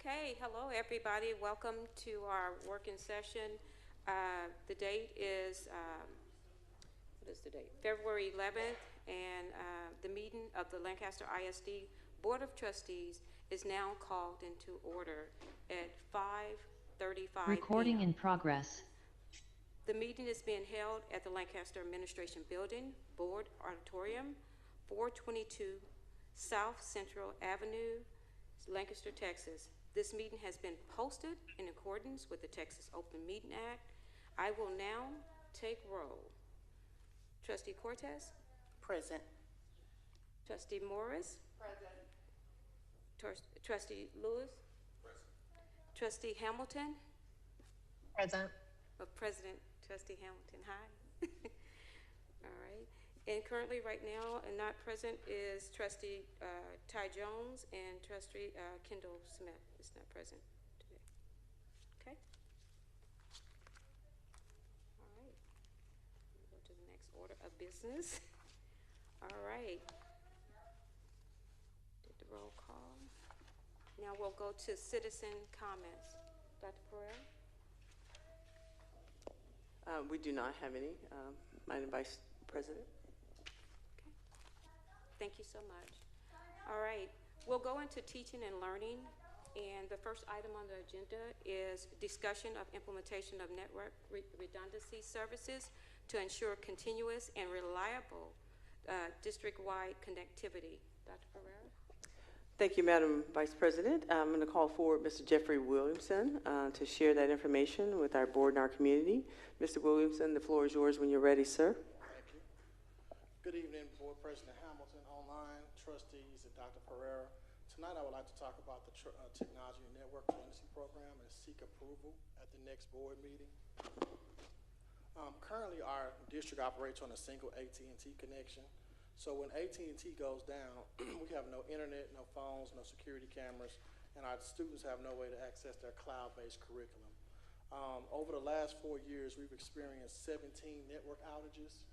Okay, hello everybody. Welcome to our working session. The date is, what is the date? February 11th, and the meeting of the Lancaster ISD Board of Trustees is now called into order at 5:35 Recording p.m. in progress. The meeting is being held at the Lancaster Administration Building, Board Auditorium, 422 South Central Avenue, Lancaster, Texas. This meeting has been posted in accordance with the Texas Open Meeting Act. I will now take roll. Trustee Cortez? Present. Trustee Morris? Present. Trustee Lewis? Present. Trustee Hamilton? Present. President Trustee Hamilton, hi. All right. And currently right now and not present is Trustee Ty Jones, and Trustee Kendall Smith is not present today. Okay. All right. We'll go to the next order of business. All right. Did the roll call. Now we'll go to citizen comments. Dr. Pereira? We do not have any, Madam Vice President. Okay. Thank you so much. All right. We'll go into teaching and learning. And the first item on the agenda is discussion of implementation of network redundancy services to ensure continuous and reliable district-wide connectivity. Dr. Pereira? Thank you, Madam Vice President. I'm going to call forward Mr. Jeffrey Williamson to share that information with our board and our community. Mr. Williamson, the floor is yours when you're ready, sir. Thank you. Good evening, Board President Hamilton, online, trustees, and Dr. Pereira. Tonight I would like to talk about the Technology and Network Redundancy Program and seek approval at the next board meeting. Currently, our district operates on a single AT&T connection. So when AT&T goes down, we have no internet, no phones, no security cameras, and our students have no way to access their cloud-based curriculum. Over the last 4 years, we've experienced 17 network outages.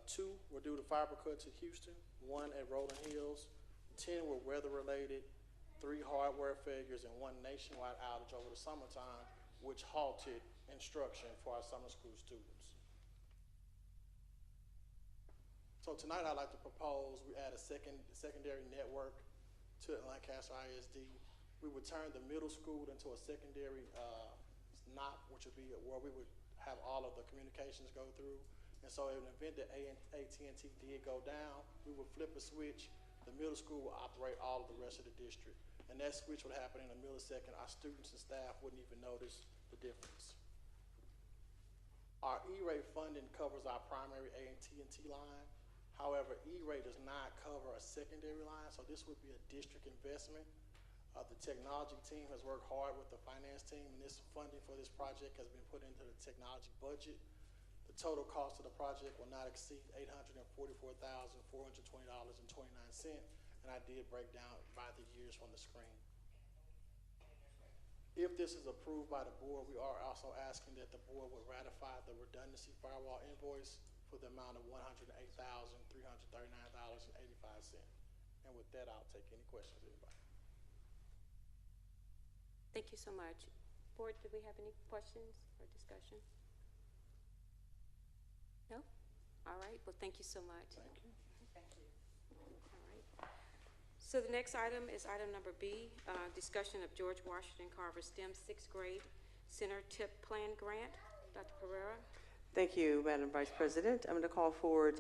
2 were due to fiber cuts in Houston, 1 at Rolling Hills, 10 were weather-related, 3 hardware failures, and 1 nationwide outage over the summertime, which halted instruction for our summer school students. So tonight I'd like to propose we add a secondary network to Lancaster ISD. We would turn the middle school into a secondary NOC, which would be where we would have all of the communications go through. And so in the event that AT&T did go down, we would flip a switch. The middle school will operate all of the rest of the district. And that switch would happen in a millisecond. Our students and staff wouldn't even notice the difference. Our E-rate funding covers our primary AT&T line. However, E-rate does not cover a secondary line, so this would be a district investment. The technology team has worked hard with the finance team, and this funding for this project has been put into the technology budget. The total cost of the project will not exceed $844,420.29, and I did break down by the years from the screen. If this is approved by the board, we are also asking that the board would ratify the redundancy firewall invoice for the amount of $108,339.85. And with that, I'll take any questions, anybody. Thank you so much. Board, do we have any questions or discussion? No? All right. Well, thank you so much. Thank you. Thank you. All right. So the next item is item number B, discussion of George Washington Carver STEM 6th grade Center TIP Plan Grant. Dr. Pereira? Thank you, Madam Vice President. I'm going to call forward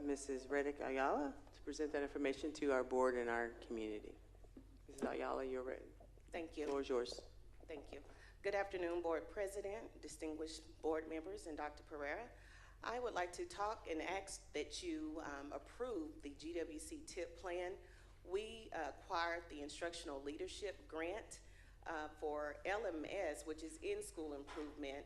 Mrs. Reddick-Ayala to present that information to our board and our community. Mrs. Ayala, you're ready. Thank The you. floor is yours. Thank you. Good afternoon, Board President, distinguished board members, and Dr. Pereira. I would like to talk and ask that you approve the GWC TIP plan. We acquired the Instructional Leadership Grant for LMS, which is in-school improvement,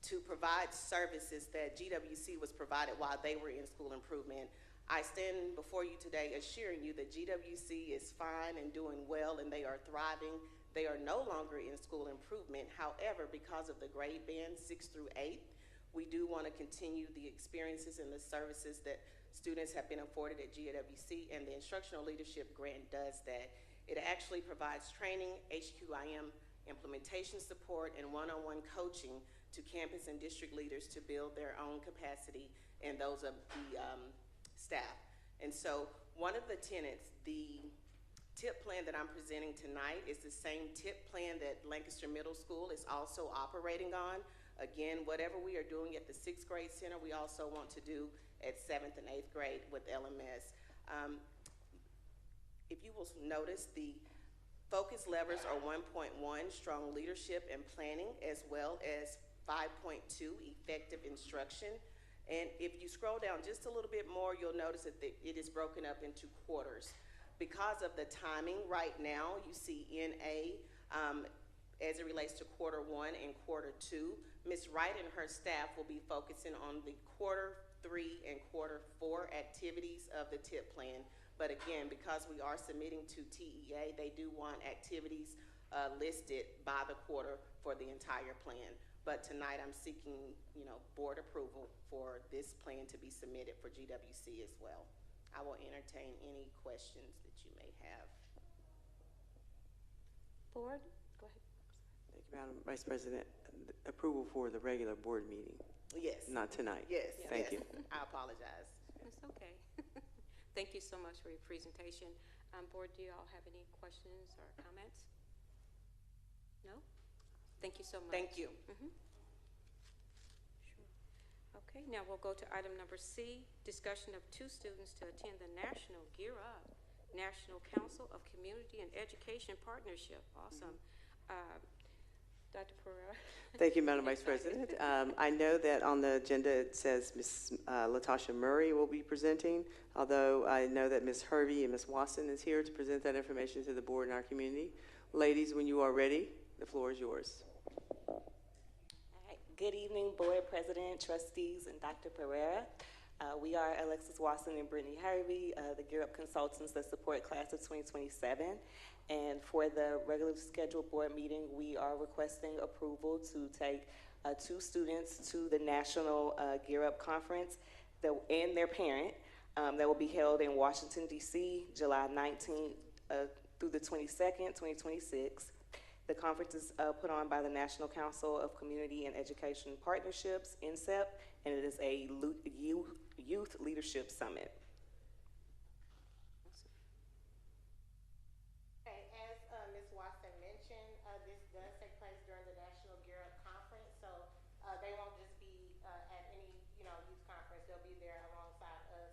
to provide services that GWC was provided while they were in school improvement. I stand before you today assuring you that GWC is fine and doing well, and they are thriving. They are no longer in school improvement. However, because of the grade band 6 through 8, we do want to continue the experiences and the services that students have been afforded at GWC, and the Instructional Leadership Grant does that. It actually provides training, HQIM implementation support, and one-on-one coaching to campus and district leaders to build their own capacity and those of the staff. And so one of the tenets, the TIP plan that I'm presenting tonight, is the same TIP plan that Lancaster Middle School is also operating on. Again, whatever we are doing at the 6th grade center, we also want to do at 7th and 8th grade with LMS. If you will notice, the focus levers are 1.1, strong leadership and planning, as well as 5.2, effective instruction. And if you scroll down just a little bit more, you'll notice that it is broken up into quarters. Because of the timing right now, you see NA as it relates to quarter 1 and quarter 2. Ms. Wright and her staff will be focusing on the quarter 3 and quarter 4 activities of the TIP plan. But again, because we are submitting to TEA, they do want activities listed by the quarter for the entire plan. But tonight I'm seeking, board approval for this plan to be submitted for GWC as well. I will entertain any questions that you may have. Board, go ahead. Thank you, Madam Vice President. Approval for the regular board meeting, Yes. not tonight. Yes. Thank you. I apologize. That's okay. Thank you so much for your presentation. Board, do you all have any questions or comments? No? Thank you so much. Thank you. Sure. Okay, now we'll go to item number C, discussion of 2 students to attend the National Gear Up, National Council of Community and Education Partnership. Awesome. Dr. Pereira. Thank you, Madam Vice President. I know that on the agenda it says Ms. Latasha Murray will be presenting, although I know that Ms. Hervey and Ms. Watson is here to present that information to the board and our community. Ladies, when you are ready, the floor is yours. All right. Good evening, Board President, trustees, and Dr. Pereira. We are Alexis Watson and Brittany Hervey, the Gear Up consultants that support class of 2027. And for the regularly scheduled board meeting, we are requesting approval to take 2 students to the National Gear Up Conference and their parent that will be held in Washington, D.C., July 19th through the 22nd, 2026. The conference is put on by the National Council of Community and Education Partnerships, NCCEP, and it is a youth leadership summit. Okay, as Ms. Watson mentioned, this does take place during the National Gear Up Conference, so they won't just be at any, youth conference. They'll be there alongside us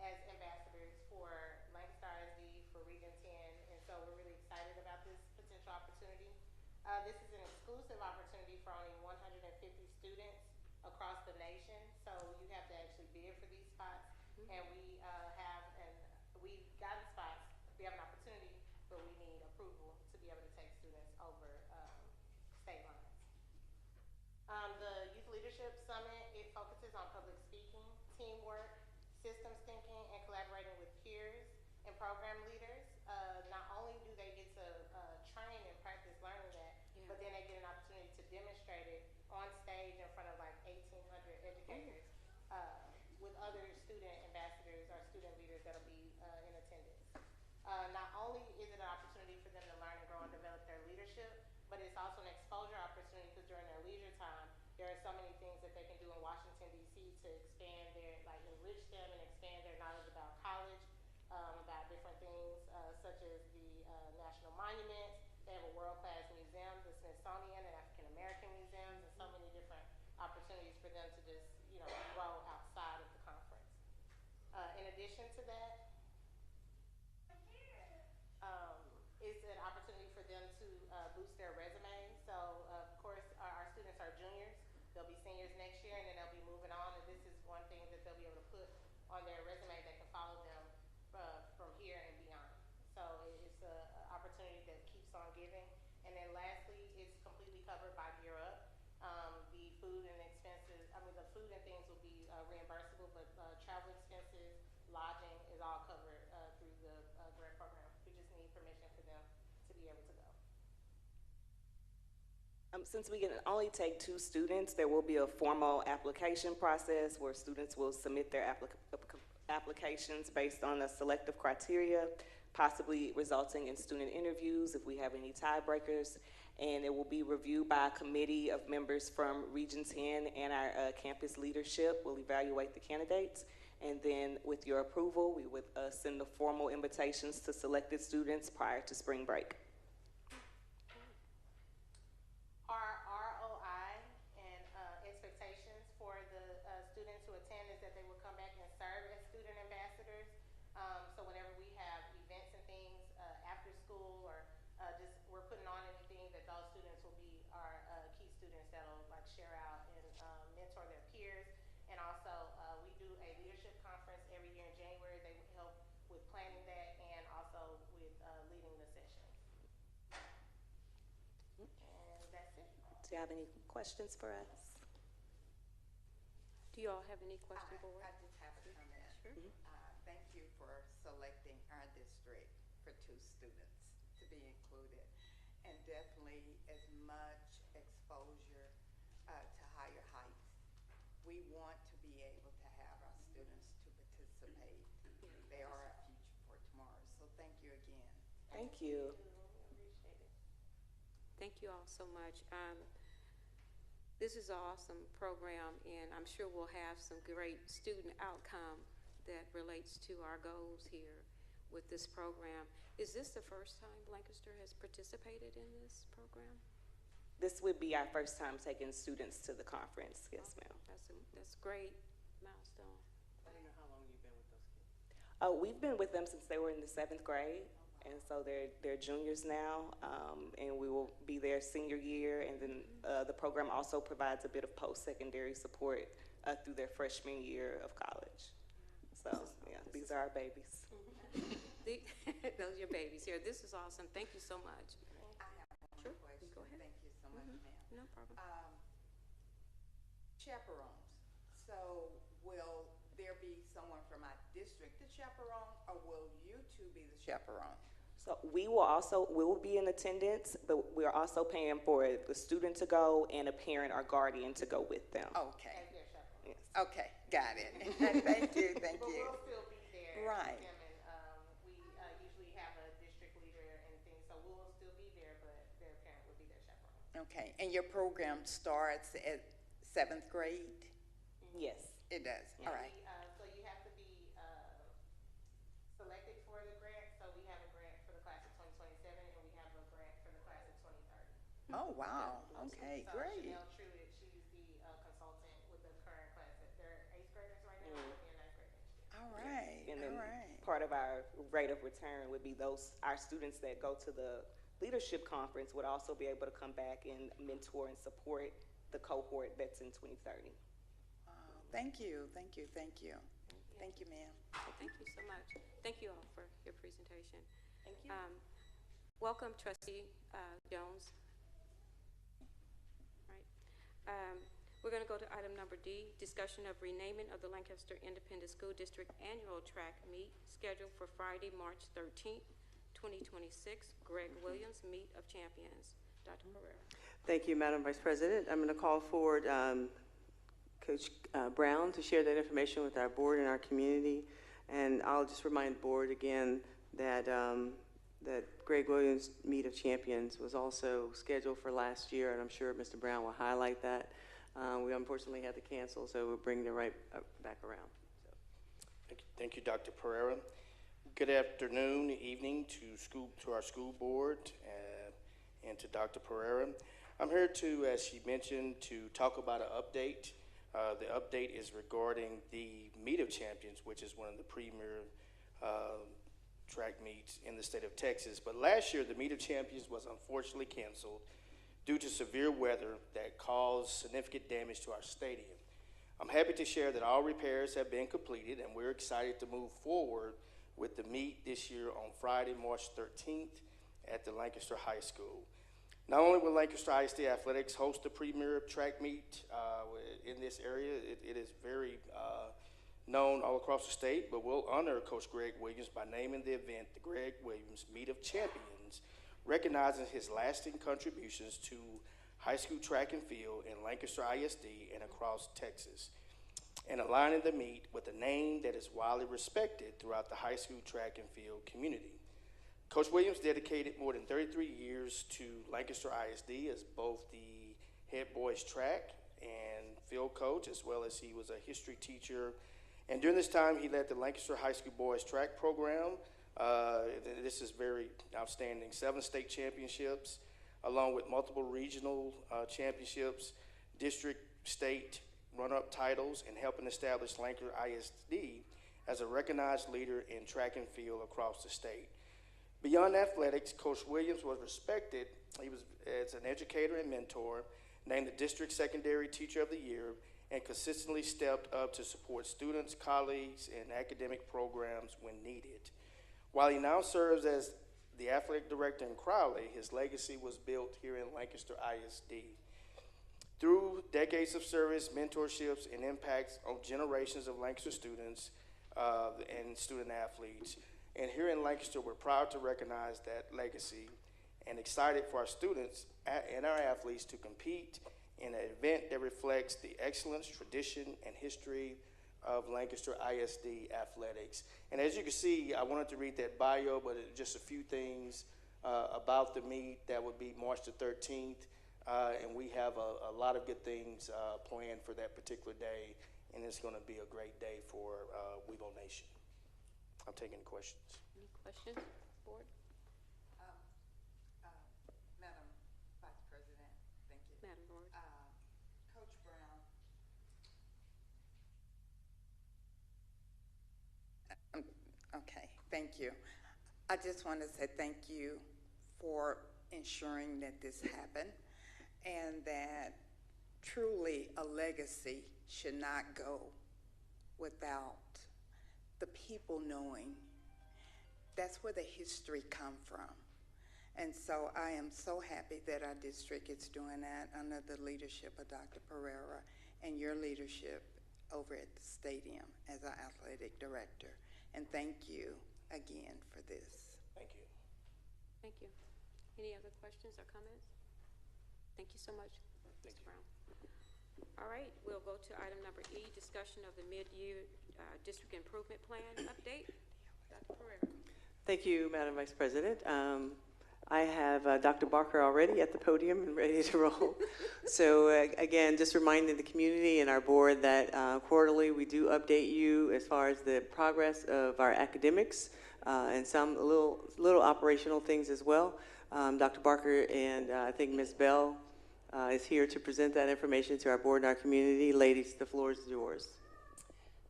as ambassadors for Lancaster ISD, for Region 10, and so we're really excited about this potential opportunity. This is an exclusive opportunity for only 150 students across the nation, so you have to actually bid for these spots, and we've gotten spots. We have an opportunity, but we need approval to be able to take students over state lines. The Youth Leadership Summit, it focuses on public speaking, teamwork, systems thinking, and collaborating with peers and program leaders. Not only do they get to train and practice learning that, but then they get an opportunity to demonstrate it on stage in front of like 1,800 educators with other student ambassadors or student leaders that'll be in attendance. Not only is it an opportunity for them to learn and grow and develop their leadership, but it's also an exposure opportunity because during their leisure time, there are so many things that they can do in Washington, D.C. to expand enrich them and expand their knowledge about college, about different things such as the national monuments. They have a world-class museum, the Smithsonian and African American museums, and so many different opportunities for them to just, grow outside of the conference. in addition to that, it's an opportunity for them to boost their resume. So, of course, our students are juniors. They'll be seniors next year, and then they'll be moving on. And this is one thing that they'll be able to put on their resume that can follow them from here and beyond. So it's an opportunity that keeps on giving. And then lastly, it's completely covered by Gear Up. The food and expenses, the food and things will be reimbursable, but travel expenses, lodging is all covered through the grant program. We just need permission for them to be able to go. Since we can only take 2 students, there will be a formal application process where students will submit their applications based on a selective criteria, possibly resulting in student interviews if we have any tiebreakers, and it will be reviewed by a committee of members from Region 10, and our campus leadership will evaluate the candidates. And then with your approval, we would send the formal invitations to selected students prior to spring break. Our ROI and expectations for the students who attend is that they will come back and serve as student ambassadors. So whenever we have events and things after school, or just we're putting on anything, that those students will be our key students that'll like share out and mentor their peers. And also we do a leadership conference every year in January. They help with planning that and also with leading the sessions. And that's it. Do you have any questions for us? Do you all have any questions, board? I just have a comment. Sure. Thank you for selecting our district for 2 students to be included, and definitely as much exposure to higher heights. We want to be able to have our students to participate. They are our future for tomorrow. So thank you again. Thank you. Appreciate it. Thank you all so much. This is an awesome program, and I'm sure we'll have some great student outcome that relates to our goals here with this program. Is this the first time Lancaster has participated in this program? This would be our first time taking students to the conference. Yes, ma'am. That's great milestone. I don't know how long you've been with those kids. We've been with them since they were in the 7th grade. And so they're juniors now, and we will be their senior year. And then the program also provides a bit of post-secondary support through their freshman year of college. So yeah, these are our babies. Those are your babies here. This is awesome. Thank you so much. I have one Sure. question. Go ahead. Thank you so much, ma'am. No problem. Chaperones. So will there be someone from our district to chaperone, or will you 2 be the chaperone? So we will be in attendance, but we're also paying for the student to go and a parent or guardian to go with them. Okay. As their chaperone. Yes. Okay, got it. Thank you, thank But you. we'll still be there. Right. With them, and we usually have a district leader and things, so we'll still be there, but their parent will be their chaperone. Okay, and your program starts at 7th grade? Yes. It does, all right. So you have to be selected for the grant. So we have a grant for the class of 2027, and we have a grant for the class of 2030. Oh, wow, okay, So great. Chanel Truitt, she's the consultant with the current class. They're 8th graders right now, and they're 9th grade next year. All right, And then all right. part of our rate of return would be our students that go to the leadership conference would also be able to come back and mentor and support the cohort that's in 2030. Thank you, thank you, thank you. Thank you, ma'am. Thank you so much. Thank you all for your presentation. Thank you. Welcome, Trustee Jones. Right. We're going to go to item number D, discussion of renaming of the Lancaster Independent School District Annual Track Meet scheduled for Friday, March 13th, 2026. Greg Williams, Meet of Champions. Dr. Pereira. Thank you, Madam Vice President. I'm going to call forward Coach Brown to share that information with our board and our community. And I'll just remind the board again that that Greg Williams Meet of Champions was also scheduled for last year, and I'm sure Mr. Brown will highlight that. We unfortunately had to cancel, so we'll bring it right back around. So. Thank you, Dr. Pereira. Good afternoon, evening to our school board and to Dr. Pereira. I'm here to, as she mentioned, to talk about an update The update is regarding the Meet of Champions, which is one of the premier track meets in the state of Texas. But last year, the Meet of Champions was unfortunately canceled due to severe weather that caused significant damage to our stadium. I'm happy to share that all repairs have been completed, and we're excited to move forward with the meet this year on Friday, March 13th at the Lancaster High School. Not only will Lancaster ISD Athletics host the premier track meet in this area, it is very known all across the state, but we'll honor Coach Greg Williams by naming the event the Greg Williams Meet of Champions, recognizing his lasting contributions to high school track and field in Lancaster ISD and across Texas, and aligning the meet with a name that is widely respected throughout the high school track and field community. Coach Williams dedicated more than 33 years to Lancaster ISD as both the head boys track and field coach, as well as he was a history teacher. And during this time, he led the Lancaster High School boys track program. This is very outstanding. 7 state championships, along with multiple regional championships, district, state runner-up titles, and helping establish Lancaster ISD as a recognized leader in track and field across the state. Beyond athletics, Coach Williams was respected. He was as an educator and mentor, named the District Secondary Teacher of the Year, and consistently stepped up to support students, colleagues, and academic programs when needed. While he now serves as the athletic director in Crowley, his legacy was built here in Lancaster ISD. Through decades of service, mentorships, and impacts on generations of Lancaster students and student athletes, and here in Lancaster, we're proud to recognize that legacy and excited for our students and our athletes to compete in an event that reflects the excellence, tradition, and history of Lancaster ISD athletics. And as you can see, I wanted to read that bio, but just a few things about the meet. That would be March the 13th, and we have a lot of good things planned for that particular day, and it's going to be a great day for Weebo Nation. I'm taking questions. Any questions, board? Madam Vice President, thank you. Madam Board. Coach Brown. Okay, thank you. I just want to say thank you for ensuring that this happened, and that truly a legacy should not go without the people knowing that's where the history come from. And so I am so happy that our district is doing that under the leadership of Dr. Pereira and your leadership over at the stadium as our athletic director. And thank you again for this. Thank you. Thank you. Any other questions or comments? Thank you so much, Mr. Brown. All right, we'll go to item number E, discussion of the mid-year district improvement plan update. Dr. Pereira. Thank you, Madam Vice President. I have Dr. Barker already at the podium and ready to roll. So again, just reminding the community and our board that quarterly we do update you as far as the progress of our academics and some little operational things as well. Dr. Barker and I think Ms. Bell is here to present that information to our board and our community. Ladies, the floor is yours.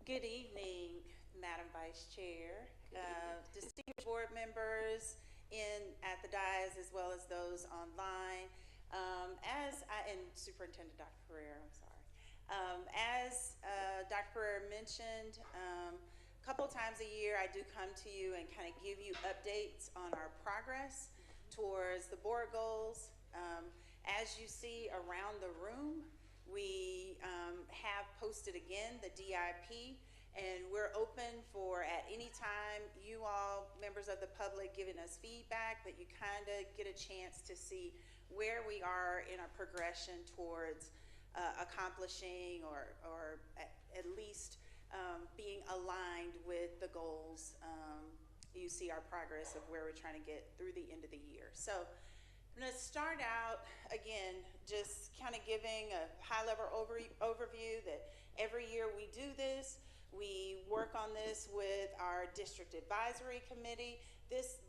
Good evening, Madam Vice Chair, distinguished board members at the dais as well as those online. And Superintendent Dr. Pereira, I'm sorry. As Dr. Pereira mentioned, a couple times a year I do come to you and kind of give you updates on our progress towards the board goals. As you see around the room, we have posted again the DIP, and we're open for at any time you all, members of the public, giving us feedback that you kind of get a chance to see where we are in our progression towards accomplishing or at least being aligned with the goals. You see our progress of where we're trying to get through the end of the year. So I'm going to start out, again, just kind of giving a high-level overview that every year we do this. We work on this with our district advisory committee. This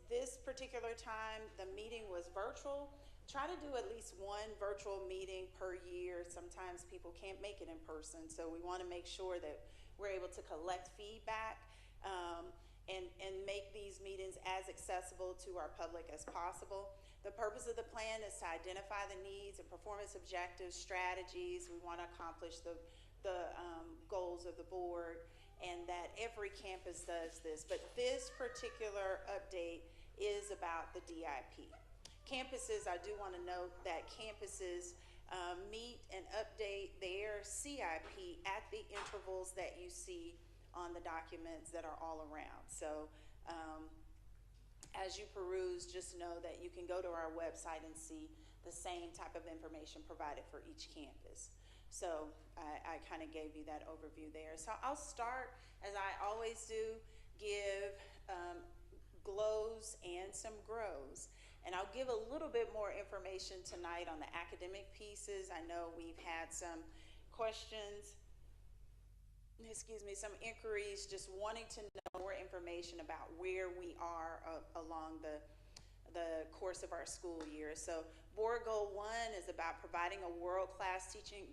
particular time, the meeting was virtual. try to do at least one virtual meeting per year. Sometimes people can't make it in person, so we want to make sure that we're able to collect feedback and make these meetings as accessible to our public as possible. The purpose of the plan is to identify the needs and performance objectives, strategies. We want to accomplish the goals of the board, and that every campus does this. But this particular update is about the DIP. Campuses, I do want to note that campuses meet and update their CIP at the intervals that you see on the documents that are all around. So as you peruse, just know that you can go to our website and see the same type of information provided for each campus. So I kind of gave you that overview there. So I'll start, as I always do, give glows and some grows. And I'll give a little bit more information tonight on the academic pieces. I know we've had some questions, some inquiries, just wanting to know more information about where we are along the course of our school year. So board goal 1 is about providing world-class teaching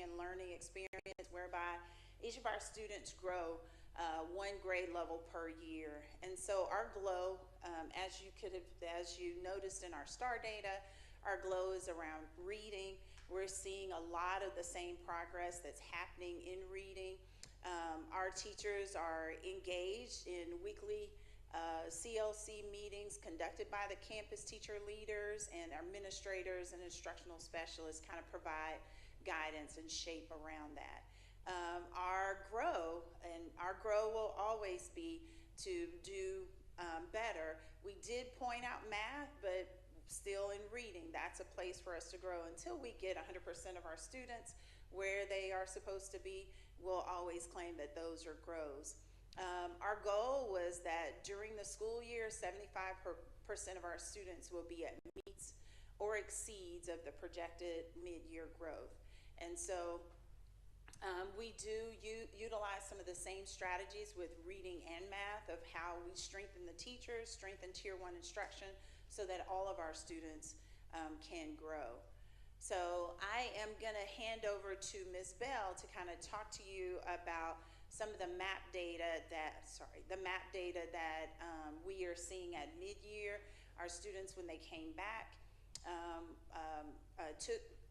and learning experience whereby each of our students grow one grade level per year. And so our GLOW, as you noticed in our STAR data, our GLOW is around reading. We're seeing a lot of the same progress that's happening in reading. Our teachers are engaged in weekly CLC meetings conducted by the campus teacher leaders, and our administrators and instructional specialists kind of provide guidance and shape around that. Our grow will always be to do better. We did point out math, but still in reading, that's a place for us to grow. Until we get 100% of our students where they are supposed to be, we'll always claim that those are grows. Our goal was that during the school year, 75% of our students will be at meets or exceeds of the projected mid-year growth. And so we do utilize some of the same strategies with reading and math of how we strengthen the teachers, strengthen Tier 1 instruction, so that all of our students can grow. So I am going to hand over to Ms. Bell to kind of talk to you about some of the map data that we are seeing at mid-year. Our students, when they came back,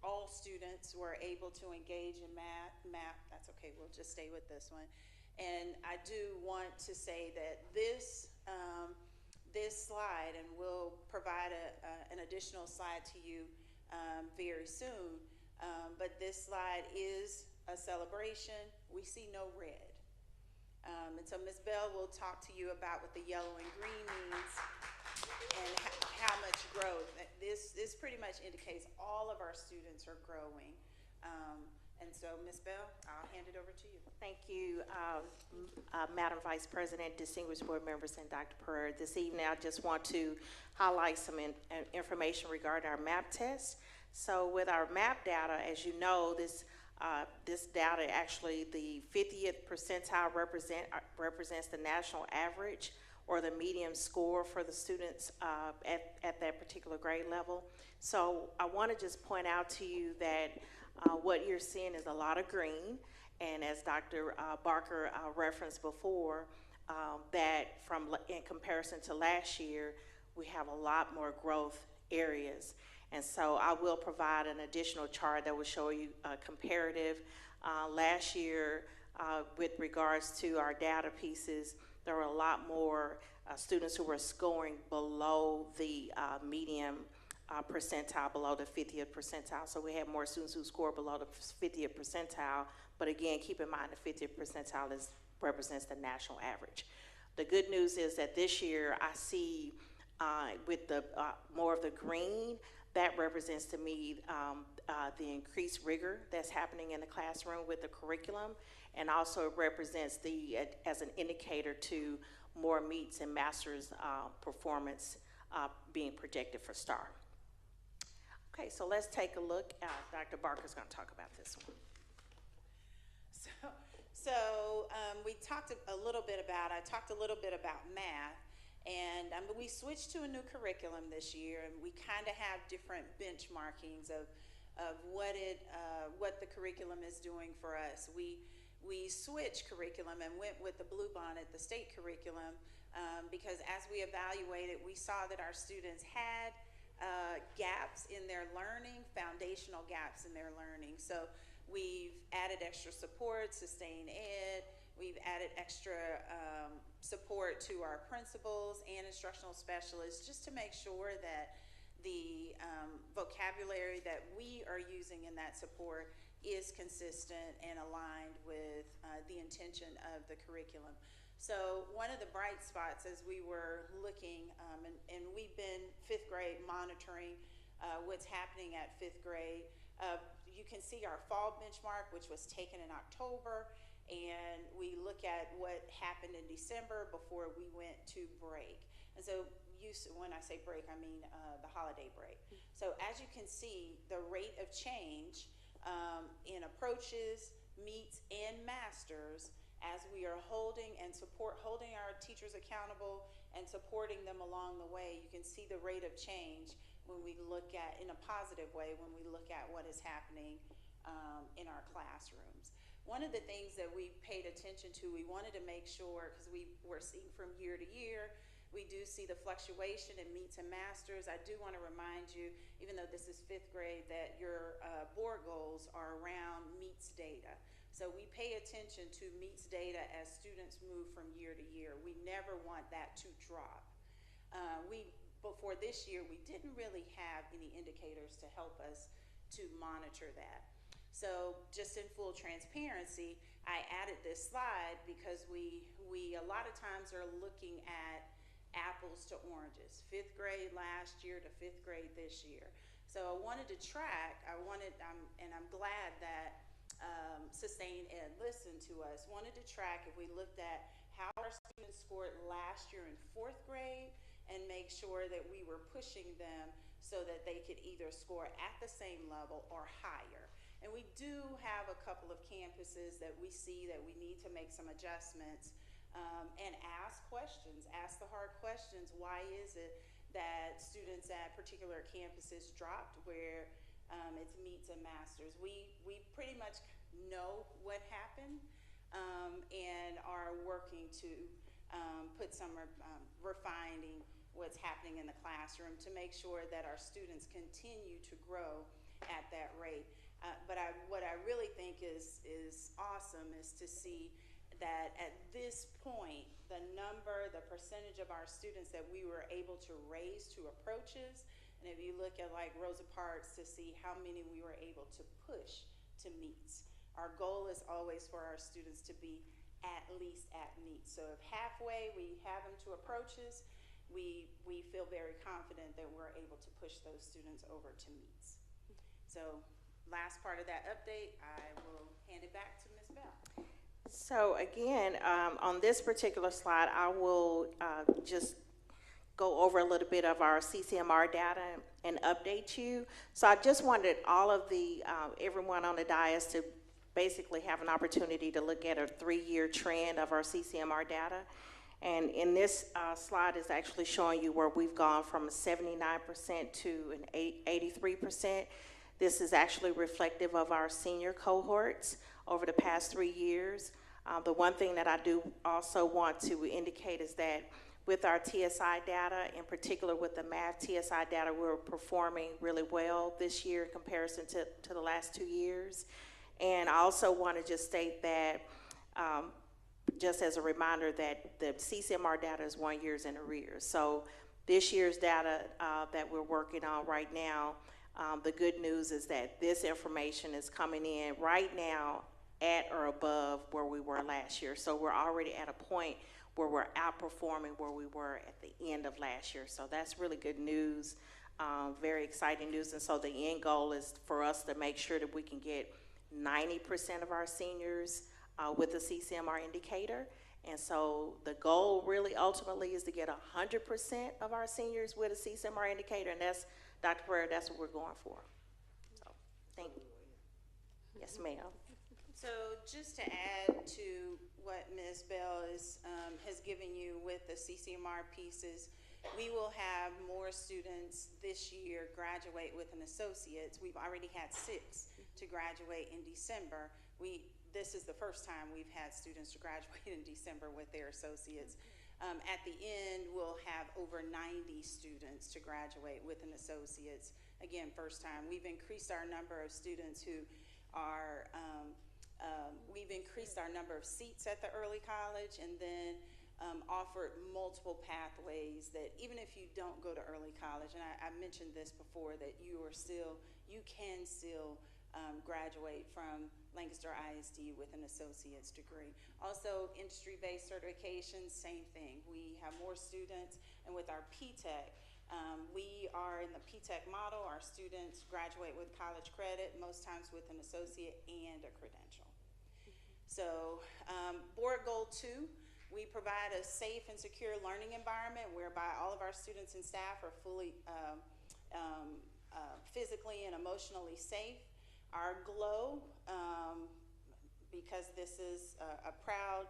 all students were able to engage in math, that's okay, we'll just stay with this one. And I do want to say that this slide, and we'll provide an additional slide to you very soon, but this slide is a celebration. We see no red. And so Ms. Bell will talk to you about what the yellow and green means and how much growth. This pretty much indicates all of our students are growing. And so, Ms. Bell, I'll hand it over to you. Thank you, Madam Vice President, distinguished board members, and Dr. Pereira. This evening, I just want to highlight some information regarding our MAP test. So with our MAP data, as you know, this data, actually the 50th percentile represents the national average or the median score for the students at that particular grade level. So I want to just point out to you that what you're seeing is a lot of green, and as Dr. Barker referenced before, that in comparison to last year, we have a lot more growth areas. And so I will provide an additional chart that will show you a comparative. Last year, with regards to our data pieces, there were a lot more students who were scoring below the median percentile, below the 50th percentile. So we had more students who scored below the 50th percentile, but again, keep in mind the 50th percentile represents the national average. The good news is that this year I see with the more of the green, that represents to me the increased rigor that's happening in the classroom with the curriculum, and also it represents as an indicator to more meets and masters performance being projected for STAR. Okay, so let's take a look. Dr. Barker's going to talk about this one. So we talked a little bit about, I talked a little bit about math, But we switched to a new curriculum this year, and we kind of have different benchmarkings of what the curriculum is doing for us. We switched curriculum and went with the Bluebonnet, the state curriculum, because as we evaluated, we saw that our students had gaps in their learning, foundational gaps in their learning. So we've added extra support, sustained ed. We've added extra support to our principals and instructional specialists just to make sure that the vocabulary that we are using in that support is consistent and aligned with the intention of the curriculum. So one of the bright spots as we were looking, and we've been fifth grade monitoring what's happening at fifth grade. You can see our fall benchmark, which was taken in October, and we look at what happened in December before we went to break. And so when I say break, I mean the holiday break. So as you can see, the rate of change in approaches, meets, and masters, as we are holding our teachers accountable and supporting them along the way, you can see the rate of change when we look at, in a positive way, when we look at what is happening in our classrooms. One of the things that we paid attention to, we wanted to make sure, because we were seeing from year to year, we do see the fluctuation in meets and masters. I do want to remind you, even though this is fifth grade, that your board goals are around meets data. So we pay attention to meets data as students move from year to year. We never want that to drop. Before this year, we didn't really have any indicators to help us to monitor that. So just in full transparency, I added this slide because we a lot of times are looking at apples to oranges, fifth grade last year to fifth grade this year. So I wanted to track, and I'm glad that Sustain Ed listened to us, wanted to track if we looked at how our students scored last year in fourth grade and make sure that we were pushing them so that they could either score at the same level or higher. And we do have a couple of campuses that we see that we need to make some adjustments and ask questions, ask the hard questions. Why is it that students at particular campuses dropped where it's meets and masters? We pretty much know what happened and are working to put some refining what's happening in the classroom to make sure that our students continue to grow at that rate. But what I really think is awesome is to see that at this point, the percentage of our students that we were able to raise to approaches, and if you look at like Rosa Parks to see how many we were able to push to meets. Our goal is always for our students to be at least at meets. So if halfway we have them to approaches, we feel very confident that we're able to push those students over to meets. So last part of that update, I will hand it back to Ms. Bell. So again, on this particular slide, I will just go over a little bit of our CCMR data and update you. So I just wanted all of the, everyone on the dais to basically have an opportunity to look at a 3-year trend of our CCMR data. And in this slide is actually showing you where we've gone from 79% to an 83%. This is actually reflective of our senior cohorts over the past 3 years. The one thing that I do also want to indicate is that with our TSI data, in particular with the math TSI data, we're performing really well this year in comparison to the last 2 years. And I also want to just state that, just as a reminder, that the CCMR data is 1 year in arrears. So this year's data that we're working on right now, the good news is that this information is coming in right now at or above where we were last year. So we're already at a point where we're outperforming where we were at the end of last year. So that's really good news, very exciting news. And so the end goal is for us to make sure that we can get 90% of our seniors with a CCMR indicator. And so the goal really ultimately is to get 100% of our seniors with a CCMR indicator, and that's, Dr. Pereira, that's what we're going for. So, thank you. Yes, ma'am. So just to add to what Ms. Bell has given you with the CCMR pieces, we will have more students this year graduate with an associate's. We've already had 6 to graduate in December. This is the first time we've had students to graduate in December with their associates. At the end, we'll have over 90 students to graduate with an associate's. Again, first time. We've increased our number of students who are, we've increased our number of seats at the early college, and then offered multiple pathways that even if you don't go to early college, and I mentioned this before, that you can still graduate from Lancaster ISD with an associate's degree. Also, industry-based certifications, same thing. We have more students, and with our P-TECH, we are in the P-TECH model. Our students graduate with college credit, most times with an associate and a credential. So, board goal 2, we provide a safe and secure learning environment whereby all of our students and staff are fully physically and emotionally safe. Our GLOW, because this is a proud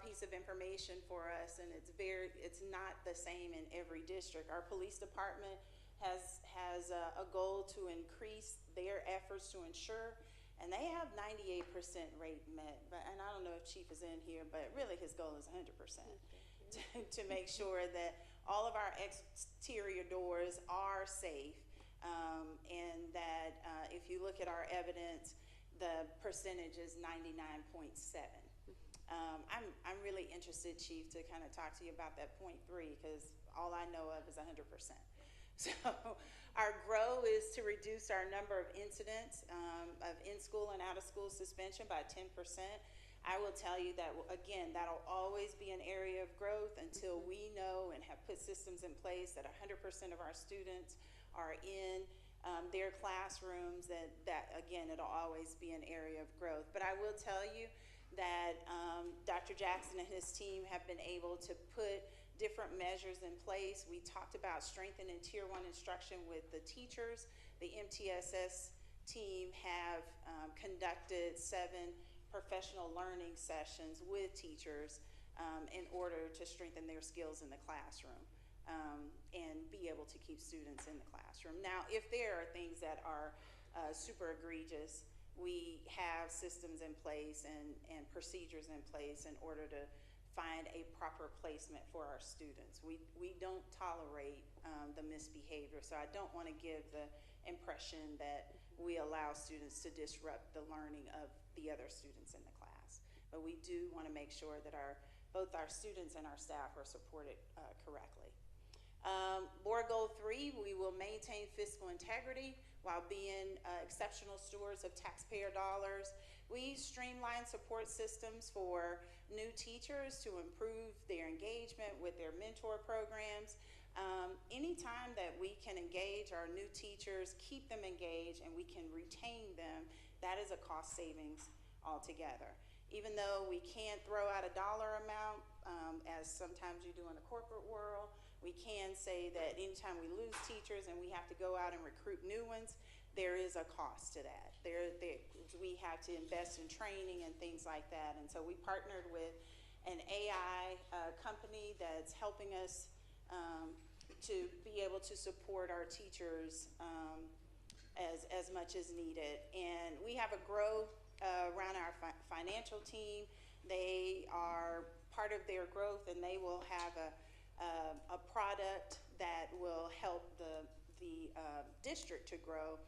piece of information for us, and it's not the same in every district. Our police department has a goal to increase their efforts to ensure, and they have 98% rate met, and I don't know if Chief is in here, but really his goal is 100% to make sure that all of our exterior doors are safe, and that if you look at our evidence, the percentage is 99.7. I'm really interested, Chief, to kind of talk to you about that 0.3, because all I know of is 100%. So our GROW is to reduce our number of incidents of in-school and out-of-school suspension by 10%. I will tell you that, again, that'll always be an area of growth until we know and have put systems in place that 100% of our students are in their classrooms. That again, it'll always be an area of growth. But I will tell you that Dr. Jackson and his team have been able to put different measures in place. We talked about strengthening Tier 1 instruction with the teachers. The MTSS team have conducted 7 professional learning sessions with teachers in order to strengthen their skills in the classroom and be able to keep students in the classroom. Now, if there are things that are super egregious, we have systems in place and procedures in place in order to find a proper placement for our students. We don't tolerate the misbehavior, so I don't want to give the impression that we allow students to disrupt the learning of the other students in the class. But we do want to make sure that both our students and our staff are supported correctly. Board goal 3, we will maintain fiscal integrity while being exceptional stewards of taxpayer dollars. We streamline support systems for new teachers to improve their engagement with their mentor programs. Anytime that we can engage our new teachers, keep them engaged, and we can retain them, that is a cost savings altogether. Even though we can't throw out a dollar amount, as sometimes you do in the corporate world, we can say that anytime we lose teachers and we have to go out and recruit new ones, there is a cost to that. We have to invest in training and things like that. And so we partnered with an AI company that's helping us to be able to support our teachers as much as needed. And we have a GROW around our financial team. They are part of their growth, and they will have a product that will help the district to grow.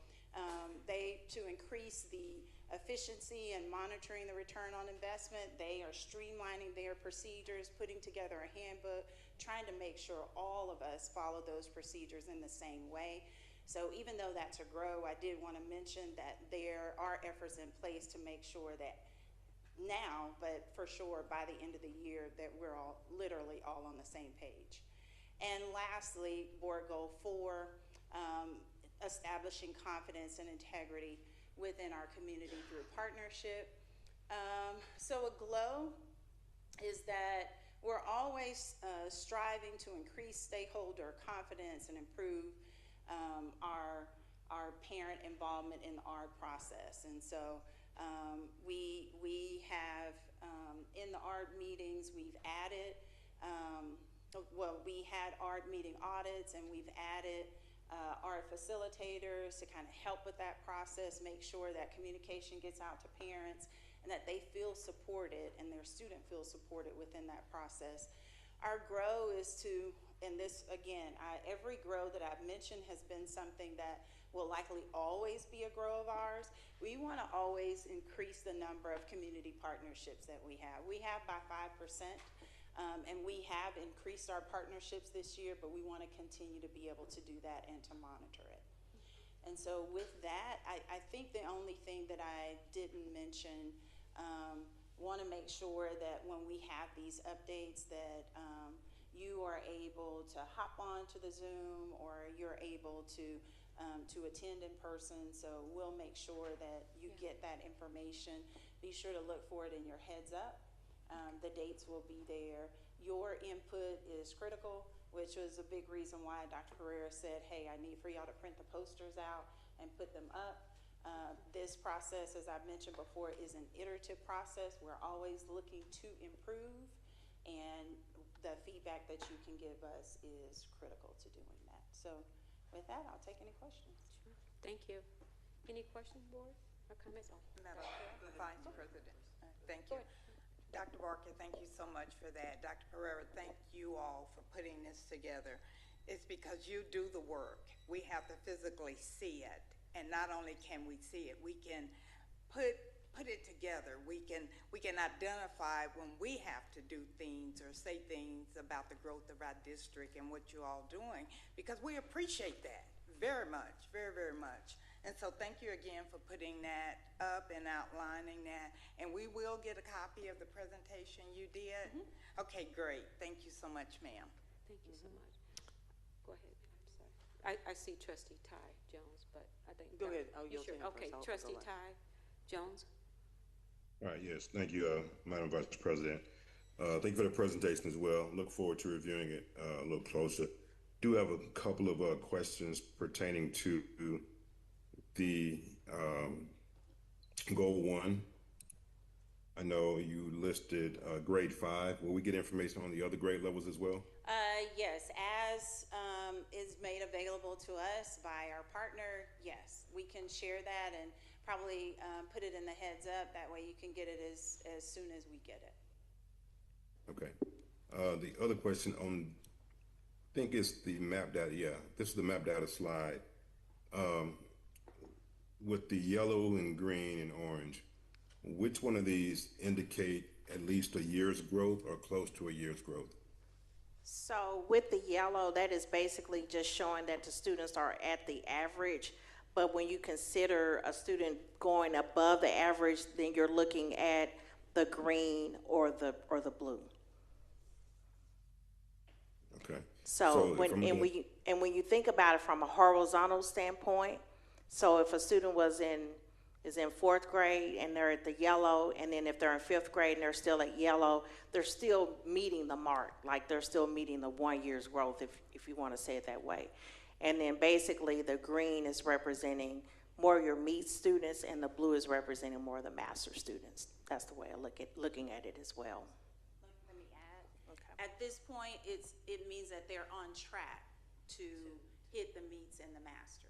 To increase the efficiency and monitoring the return on investment, they are streamlining their procedures, putting together a handbook, trying to make sure all of us follow those procedures in the same way. So even though that's a GROW, I did want to mention that there are efforts in place to make sure that now, but for sure by the end of the year, that we're literally all on the same page. And lastly, board goal 4, establishing confidence and integrity within our community through partnership. So a GLOW is that we're always striving to increase stakeholder confidence and improve our parent involvement in the ARD process. And so We have, in the art meetings, we've added, we had art meeting audits, and we've added art facilitators to kind of help with that process, make sure that communication gets out to parents and that they feel supported and their student feels supported within that process. Our grow is to, and this again, every grow that I've mentioned has been something that will likely always be a grow of ours. We want to always increase the number of community partnerships that we have. We have by 5%. And we have increased our partnerships this year, but we want to continue to be able to do that and to monitor it. And so with that, I think the only thing that I didn't mention, want to make sure that when we have these updates that you are able to hop on to the Zoom or you're able to attend in person. So we'll make sure that you get that information. Be sure to look for it in your heads up. The dates will be there. Your input is critical, which was a big reason why Dr. Pereira said, hey, I need for y'all to print the posters out and put them up. This process, as I've mentioned before, is an iterative process. We're always looking to improve, and the feedback that you can give us is critical to doing that. So with that, I'll take any questions. Sure. Thank you. Any questions, board, or comments? Madam Vice President, thank Go you. ahead. Dr. Barker, thank you so much for that. Dr. Pereira, thank you all for putting this together. It's because you do the work. We have to physically see it. And not only can we see it, we can put it together. We can identify when we have to do things or say things about the growth of our district and what you all doing, because we appreciate that very much, very, very much. And so thank you again for putting that up and outlining that. And we will get a copy of the presentation you did. Mm-hmm. Okay, great. Thank you so much, ma'am. Thank you so much. Go ahead. I'm sorry. I see Trustee Ty Jones, but I think. Go ahead. Oh, you sure? Okay, Trustee Ty Jones. All right, yes. Thank you, Madam Vice President. Thank you for the presentation as well. Look forward to reviewing it a little closer. Do have a couple of questions pertaining to the goal 1. I know you listed grade 5. Will we get information on the other grade levels as well? Yes, as is made available to us by our partner, yes, we can share that and probably put it in the heads up. That way you can get it as soon as we get it. Okay. The other question on, I think it's the map data. Yeah, this is the map data slide. With the yellow and green and orange, which one of these indicate at least a year's growth or close to a year's growth? So with the yellow, that is basically just showing that the students are at the average. But when you consider a student going above the average, then you're looking at the green or the blue. Okay. So when you think about it from a horizontal standpoint, so if a student is in 4th grade and they're at the yellow, and then if they're in 5th grade and they're still at yellow, they're still meeting the mark, like they're still meeting the 1 year's growth, if you want to say it that way. And then basically the green is representing more of your MEET students, and the blue is representing more of the master students. That's the way I looking at it as well. Let me add. Okay. At this point, it means that they're on track to hit the MEETs and the masters.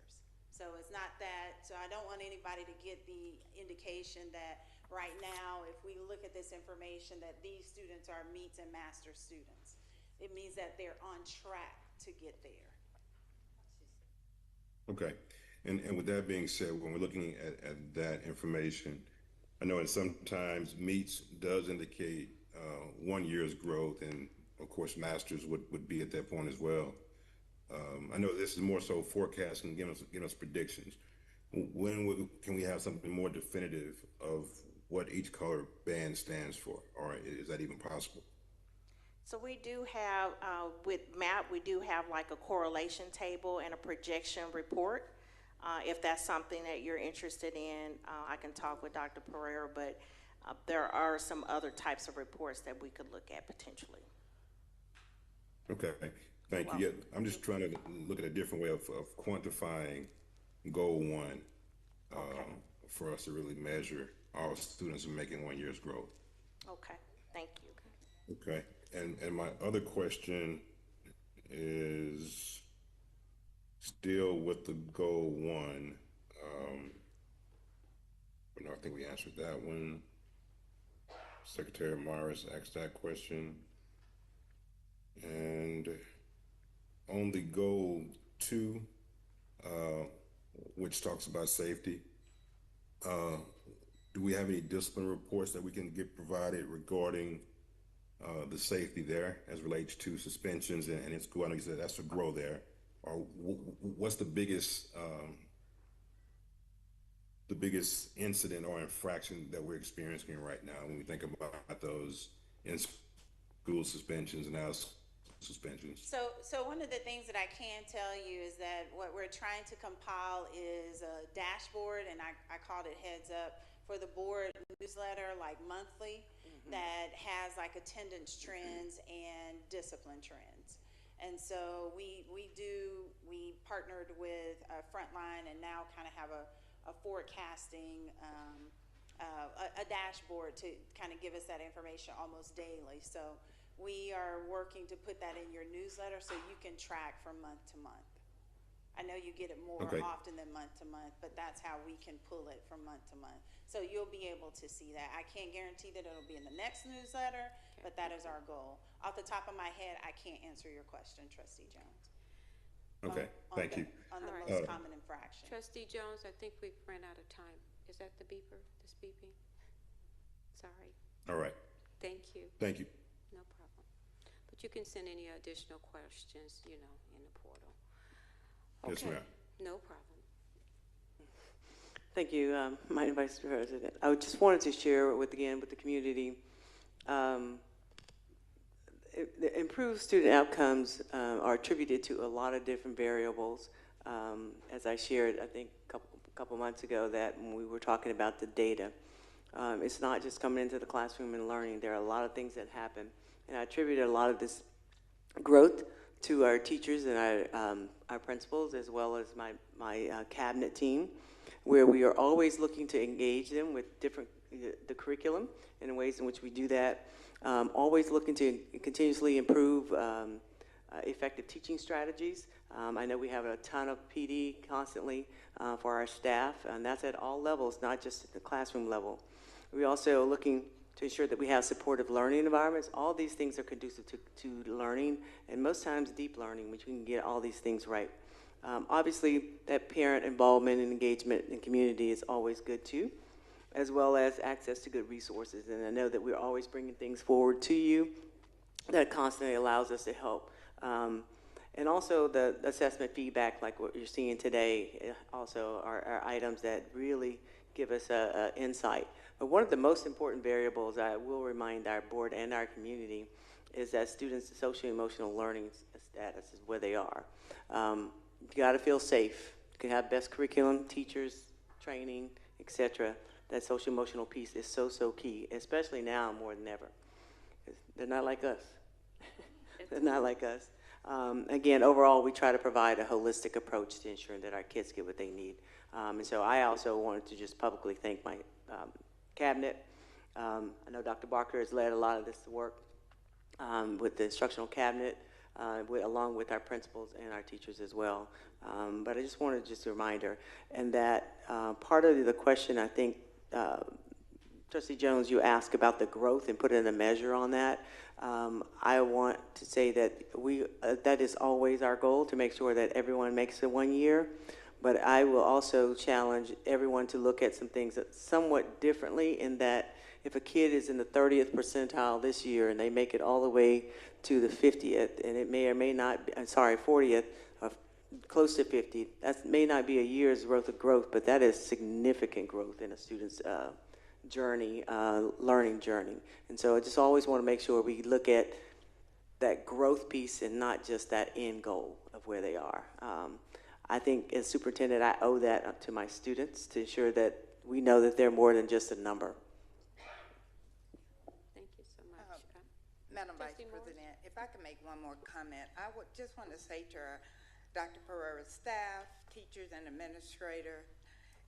So it's not that, so I don't want anybody to get the indication that right now, if we look at this information, that these students are MEETs and master students. It means that they're on track to get there. Okay. And with that being said, when we're looking at that information, I know that sometimes MEETs does indicate 1 year's growth, and of course masters would be at that point as well. I know this is more so forecasting, giving us predictions. When can we have something more definitive of what each color band stands for, or is that even possible? So we do have, with MAP, we do have like a correlation table and a projection report. If that's something that you're interested in, I can talk with Dr. Pereira, but there are some other types of reports that we could look at potentially. Okay. Thank you. Yeah, I'm just trying to look at a different way of quantifying goal 1 for us to really measure our students making 1 year's growth. Okay, thank you. Okay, and my other question is still with the goal one. No, I think we answered that one. Secretary Morris asked that question. And on the goal two, which talks about safety, do we have any discipline reports that we can get provided regarding the safety there as relates to suspensions and in school? I know you said that's to grow there. Or what's the biggest incident or infraction that we're experiencing right now when we think about those in school suspensions and now suspensions? So one of the things that I can tell you is that what we're trying to compile is a dashboard, and I called it Heads Up, for the board newsletter, like monthly, that has like attendance trends and discipline trends. And so we partnered with Frontline and now kind of have a forecasting, a dashboard to kind of give us that information almost daily. So we are working to put that in your newsletter so you can track from month to month. I know you get it more often than month to month, but that's how we can pull it from month to month. So you'll be able to see that. I can't guarantee that it'll be in the next newsletter, but that is our goal. Off the top of my head, I can't answer your question, Trustee Jones. Okay, thank you. On the All most common infraction. Trustee Jones, I think we've ran out of time. Is that the beeper that's beeping? Sorry. All right. Thank you. Thank you. No problem. But you can send any additional questions, in the portal. Yes, Okay. ma'am. No problem. Thank you, Madam Vice President. I just wanted to share with the community, the improved student outcomes are attributed to a lot of different variables. As I shared, I think a couple months ago, that when we were talking about the data, it's not just coming into the classroom and learning. There are a lot of things that happen, and I attributed a lot of this growth to our teachers and our principals, as well as my cabinet team, where we are always looking to engage them with the curriculum and the ways in which we do that. Always looking to continuously improve effective teaching strategies. I know we have a ton of PD constantly for our staff, and that's at all levels, not just at the classroom level. We're also looking to ensure that we have supportive learning environments. All these things are conducive to learning, and most times deep learning, which we can get all these things right. Obviously, that parent involvement and engagement in community is always good too, as well as access to good resources. And I know that we're always bringing things forward to you that constantly allows us to help. And also the assessment feedback, like what you're seeing today, also are items that really give us insight. But one of the most important variables I will remind our board and our community is that students' social and emotional learning status is where they are. You got to feel safe. You can have best curriculum, teachers, training, etc. That social emotional piece is so key, especially now more than ever. They're not like us. They're not like us. Again, overall, we try to provide a holistic approach to ensuring that our kids get what they need. And so I also wanted to just publicly thank my cabinet. I know Dr. Barker has led a lot of this work with the instructional cabinet, along with our principals and our teachers as well. But I just wanted just a reminder, and that part of the question, I think, Trustee Jones, you asked about the growth and put in a measure on that. I want to say that that is always our goal, to make sure that everyone makes it 1 year. But I will also challenge everyone to look at some things that somewhat differently, in that if a kid is in the 30th percentile this year and they make it all the way to the 50th, and it may or may not, 40th, or close to 50, that may not be a year's worth of growth, but that is significant growth in a student's journey, learning journey. And so I just always want to make sure we look at that growth piece and not just that end goal of where they are. I think as superintendent, I owe that to my students to ensure that we know that they're more than just a number. Thank you so much. Madam Vice Trustee Morris? President, if I could make one more comment, I would just want to say to Dr. Pereira's staff, teachers, and administrators,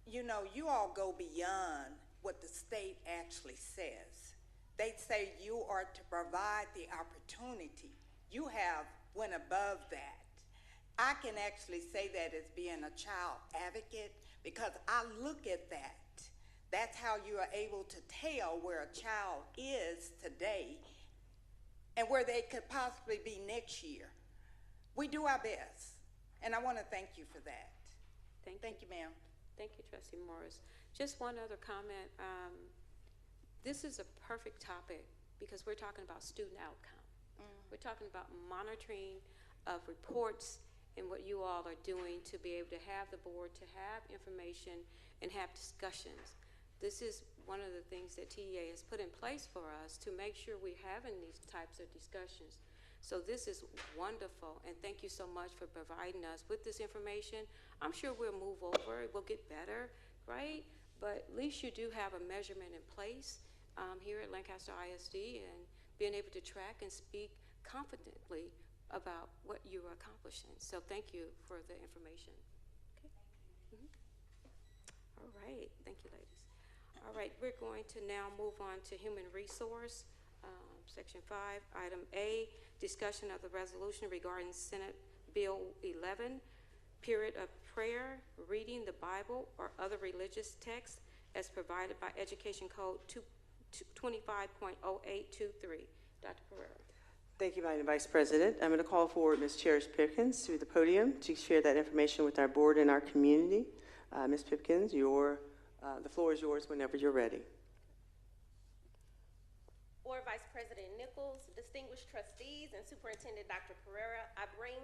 you know, you all go beyond what the state actually says. They say you are to provide the opportunity. You have went above that. I can actually say that as being a child advocate because I look at that. That's how you are able to tell where a child is today and where they could possibly be next year. We do our best, and I want to thank you for that. Thank you, ma'am. Thank you, Trustee Morris. Just one other comment. This is a perfect topic because we're talking about student outcome. We're talking about monitoring of reports and what you all are doing to be able to have the board, to have information and have discussions. This is one of the things that TEA has put in place for us to make sure we're having these types of discussions. So this is wonderful, and thank you so much for providing us with this information. I'm sure we'll move over, it will get better, right? But at least you do have a measurement in place here at Lancaster ISD and being able to track and speak confidently about what you are accomplishing. So thank you for the information. Okay. All right, thank you, ladies. All right, we're going to now move on to human resource. Section 5, item A, discussion of the resolution regarding Senate Bill 11, period of prayer, reading the Bible or other religious texts as provided by Education Code 25.0823. Dr. Pereira. Thank you, Madam Vice President. I'm going to call forward Ms. Cherish Pipkins to the podium to share that information with our board and our community. Ms. Pipkins, the floor is yours whenever you're ready. Board Vice President Nichols, distinguished trustees, and Superintendent Dr. Pereira, I bring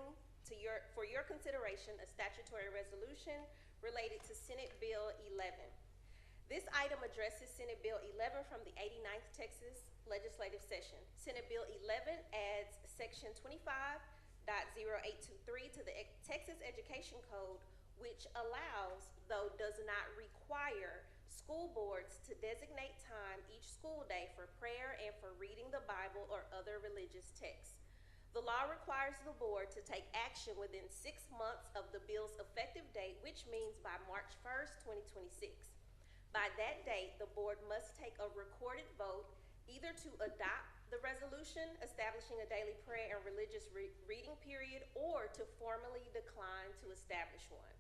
to for your consideration a statutory resolution related to Senate Bill 11. This item addresses Senate Bill 11 from the 89th Texas Legislative Session. Senate Bill 11 adds Section 25.0823 to the Texas Education Code, which allows, though does not require, school boards to designate time each school day for prayer and for reading the Bible or other religious texts. The law requires the board to take action within 6 months of the bill's effective date, which means by March 1st, 2026. By that date, the board must take a recorded vote either to adopt the resolution establishing a daily prayer and religious reading period or to formally decline to establish one.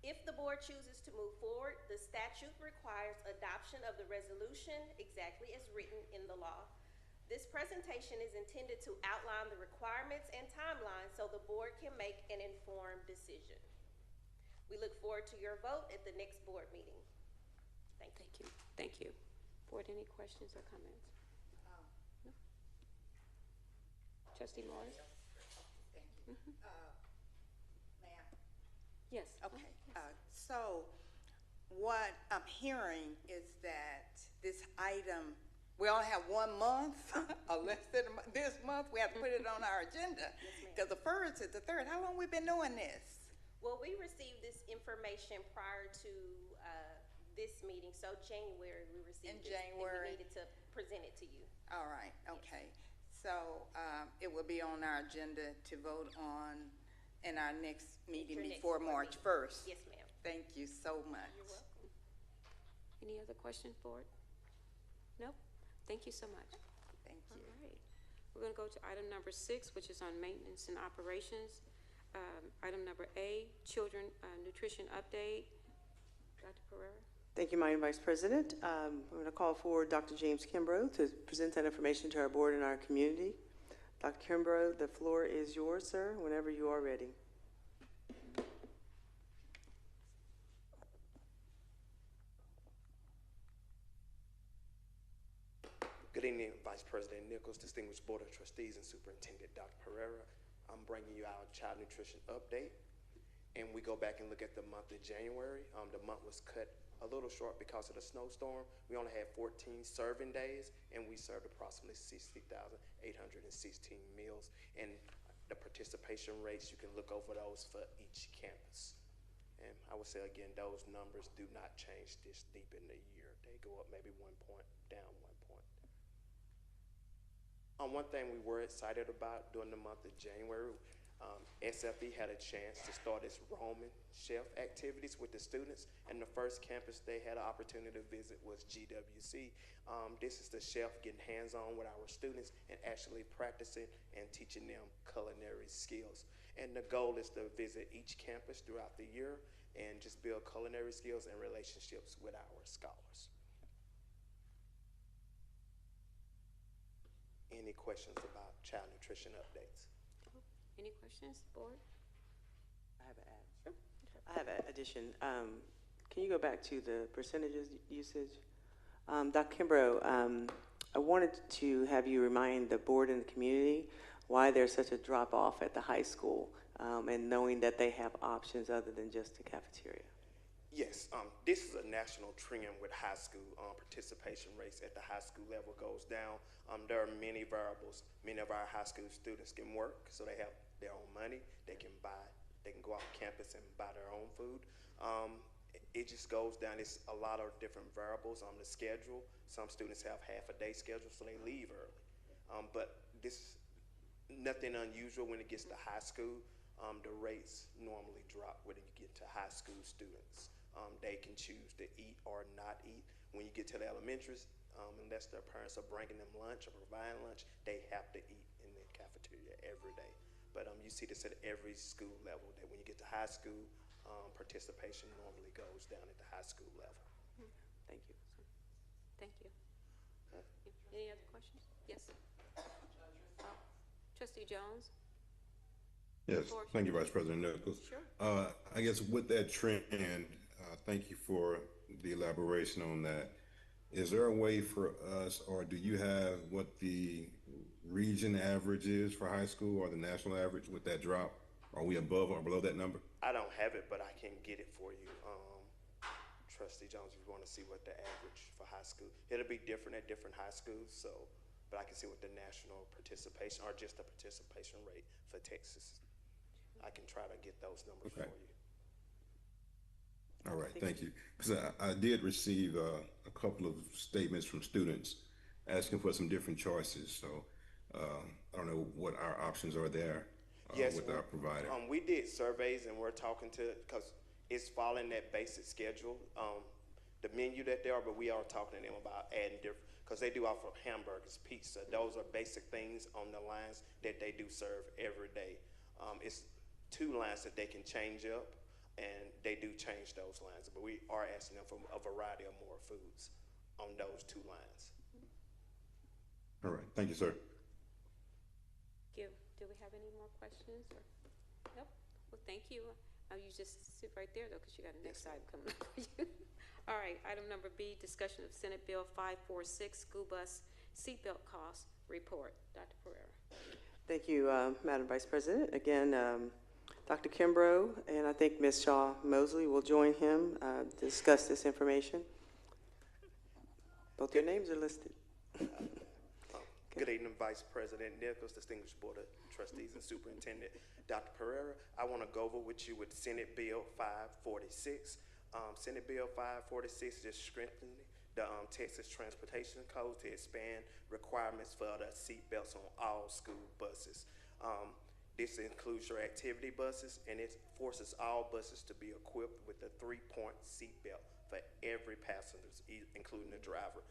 If the board chooses to move forward, the statute requires adoption of the resolution exactly as written in the law. This presentation is intended to outline the requirements and timeline so the board can make an informed decision. We look forward to your vote at the next board meeting. Thank you. Thank you. Board, any questions or comments? No? Trustee Morris? Thank you. Ma'am? Yes. Okay. So what I'm hearing is that this item, we only have 1 month, or less than a month. This month we have to put it on our agenda. Because the first is the third. How long we been doing this? Well, we received this information prior to this meeting, so January we received In this, January. and we needed to present it to you. All right, okay. So it will be on our agenda to vote on in our next meeting Your next before board March meeting. 1st. Yes, ma'am. Thank you so much. You're welcome. Any other questions, board? No? Thank you so much. Thank you. All right. We're going to go to item number 6, which is on maintenance and operations. Item number A, children nutrition update. Dr. Pereira. Thank you, Madam Vice President. I'm going to call forward Dr. James Kimbrough to present that information to our board and our community. Dr. Kimbrough, the floor is yours, sir, whenever you are ready. Good evening, Vice President Nichols, distinguished Board of Trustees, and Superintendent Dr. Pereira. I'm bringing you our child nutrition update, and we go back and look at the month of January. The month was cut a little short because of the snowstorm. We only had 14 serving days, and we served approximately 60,816 meals. And the participation rates, you can look over those for each campus. And I would say, again, those numbers do not change this deep in the year. They go up maybe 1 point, down 1 point. One thing we were excited about during the month of January, SFE had a chance to start its Roman chef activities with the students, and the first campus they had an opportunity to visit was GWC. This is the chef getting hands-on with our students and actually practicing and teaching them culinary skills. And the goal is to visit each campus throughout the year and just build culinary skills and relationships with our scholars. Any questions about child nutrition updates? Any questions, board? I have an addition. Can you go back to the percentages usage? Dr. Kimbrough, I wanted to have you remind the board and the community why there's such a drop-off at the high school, and knowing that they have options other than just the cafeteria. Yes, this is a national trend with high school participation rates at the high school level goes down. There are many variables. Many of our high school students can work, so they have their own money. They can go off campus and buy their own food. It just goes down. It's a lot of different variables on the schedule. Some students have half a day schedule, so they leave early. But this is nothing unusual when it gets to high school. The rates normally drop when you get to high school students. They can choose to eat or not eat. When you get to the elementaries, unless their parents are bringing them lunch or providing lunch, they have to eat in the cafeteria every day. But you see this at every school level, that when you get to high school, participation normally goes down at the high school level. Thank you. Thank you. Any other questions? Yes. Trustee Jones? Yes, thank you, Vice President Nichols. Sure. I guess with that trend, thank you for the elaboration on that. Is there a way for us, or do you have what the region average is for high school or the national average with that drop? Are we above or below that number? I don't have it, but I can get it for you. Trustee Jones, if you want to see what the average for high school, it'll be different at different high schools, but I can see what the national participation or just the participation rate for Texas. I can try to get those numbers for you. All right, thank you. Because I did receive a couple of statements from students asking for some different choices. So I don't know what our options are there with our provider. We did surveys and we're talking to, because it's following that basic schedule, the menu that they are, but we are talking to them about adding different, because they do offer hamburgers, pizza. Those are basic things on the lines that they do serve every day. It's 2 lines that they can change up, and they do change those lines, but we are asking them for a variety of more foods on those 2 lines. All right, thank you, sir. Do we have any more questions? Nope. Well, thank you. You just sit right there, though, because you got the next item coming up for you. All right, item number B, discussion of Senate Bill 546, school bus seatbelt cost report. Dr. Pereira. Thank you, Madam Vice President. Again, Dr. Kimbrough and I think Ms. Shaw Mosley will join him to discuss this information. Both your names are listed. Good evening, Vice President Nichols, distinguished Board of Trustees and Superintendent Dr. Pereira. I want to go over with you with Senate Bill 546. Senate Bill 546 is just strengthening the Texas Transportation Code to expand requirements for the seat belts on all school buses. This includes your activity buses, and it forces all buses to be equipped with a 3-point seat belt for every passenger, including the driver.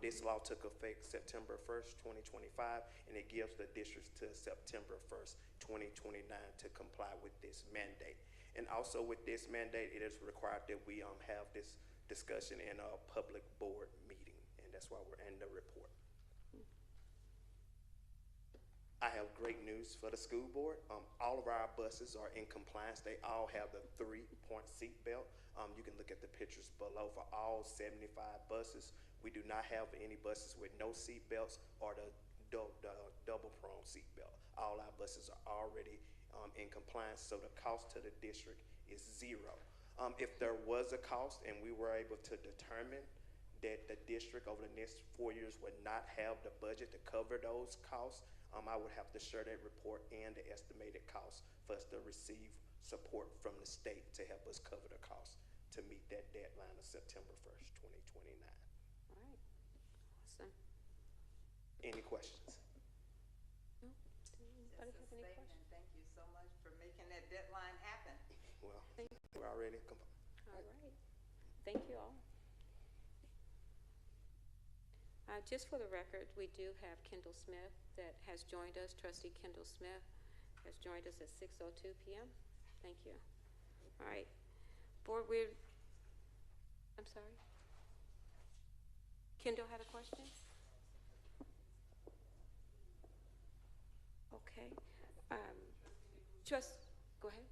This law took effect September 1st, 2025, and it gives the districts to September 1st, 2029 to comply with this mandate. And also with this mandate, it is required that we have this discussion in a public board meeting, and that's why we're in the report. I have great news for the school board. All of our buses are in compliance. They all have the 3-point seat belt. You can look at the pictures below for all 75 buses. We do not have any buses with no seat belts or the double prong seat belt. All our buses are already in compliance, so the cost to the district is 0. If there was a cost and we were able to determine that the district over the next 4 years would not have the budget to cover those costs, I would have to share that report and the estimated cost for us to receive support from the state to help us cover the cost to meet that deadline of September 1st, 2029. All right. Awesome. Any questions? No? Does anybody have any questions? Thank you so much for can that deadline happen? Well, we're already, All right. Thank you all. Just for the record, we do have Kendall Smith that has joined us. Trustee Kendall Smith has joined us at 6:02 p.m. Thank you. All right. Board, I'm sorry. Kendall had a question? Okay. Go ahead.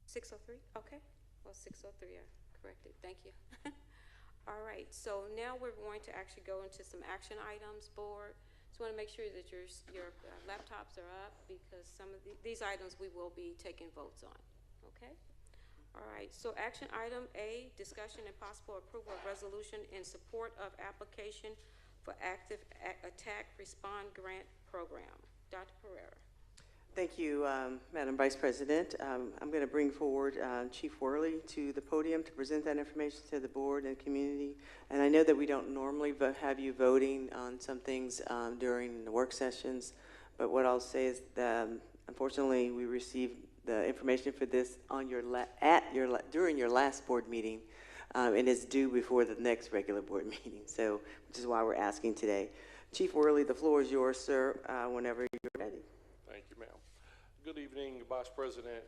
6:03? Okay. Well, 6:03, I corrected. Thank you. All right, so now we're going to actually go into some action items, board. Just want to make sure that your laptops are up because some of these items we will be taking votes on, okay? All right, so action item A, discussion and possible approval of resolution in support of application for active attack respond grant program. Dr. Pereira. Thank you, Madam Vice President. I'm going to bring forward Chief Worley to the podium to present that information to the board and community. And I know that we don't normally have you voting on some things during the work sessions, but what I'll say is that unfortunately we received the information for this on during your last board meeting, and it's due before the next regular board meeting. So, which is why we're asking today. Chief Worley, the floor is yours, sir. Whenever you're ready. Thank you, ma'am. Good evening, Vice President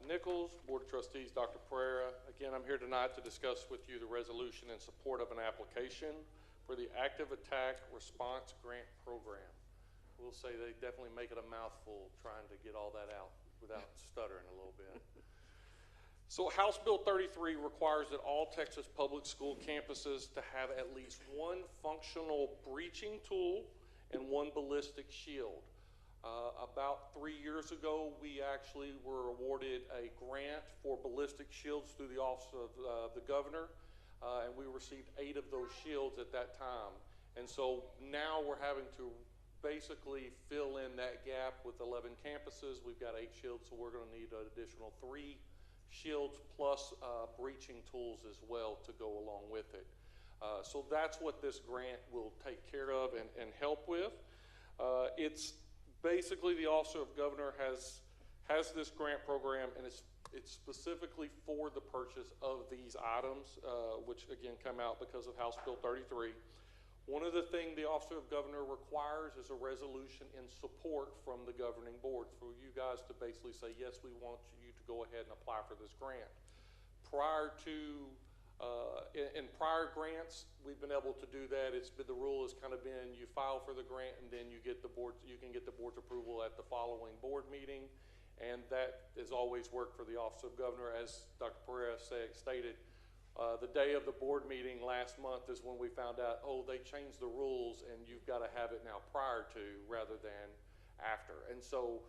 Nichols, Board of Trustees, Dr. Pereira. Again, I'm here tonight to discuss with you the resolution in support of an application for the Active Attack Response Grant Program. We'll say they definitely make it a mouthful trying to get all that out without stuttering a little bit. So House Bill 33 requires that all Texas public school campuses to have at least one functional breaching tool and one ballistic shield. About 3 years ago, we actually were awarded a grant for ballistic shields through the Office of the Governor, and we received 8 of those shields at that time. And so now we're having to basically fill in that gap with 11 campuses. We've got 8 shields, so we're going to need an additional 3 shields plus breaching tools as well to go along with it. So that's what this grant will take care of and help with. It's basically, the Office of Governor has this grant program, and it's specifically for the purchase of these items, which again come out because of House Bill 33. One of the things the Office of Governor requires is a resolution in support from the governing board for you guys to basically say, yes, we want you to go ahead and apply for this grant. Prior to in prior grants, we've been able to do that. The rule has kind of been you file for the grant and then you can get the board's approval at the following board meeting, and that has always worked for the Office of Governor. As Dr. Pereira stated, the day of the board meeting last month is when we found out, oh, they changed the rules and you've got to have it now prior to rather than after. And so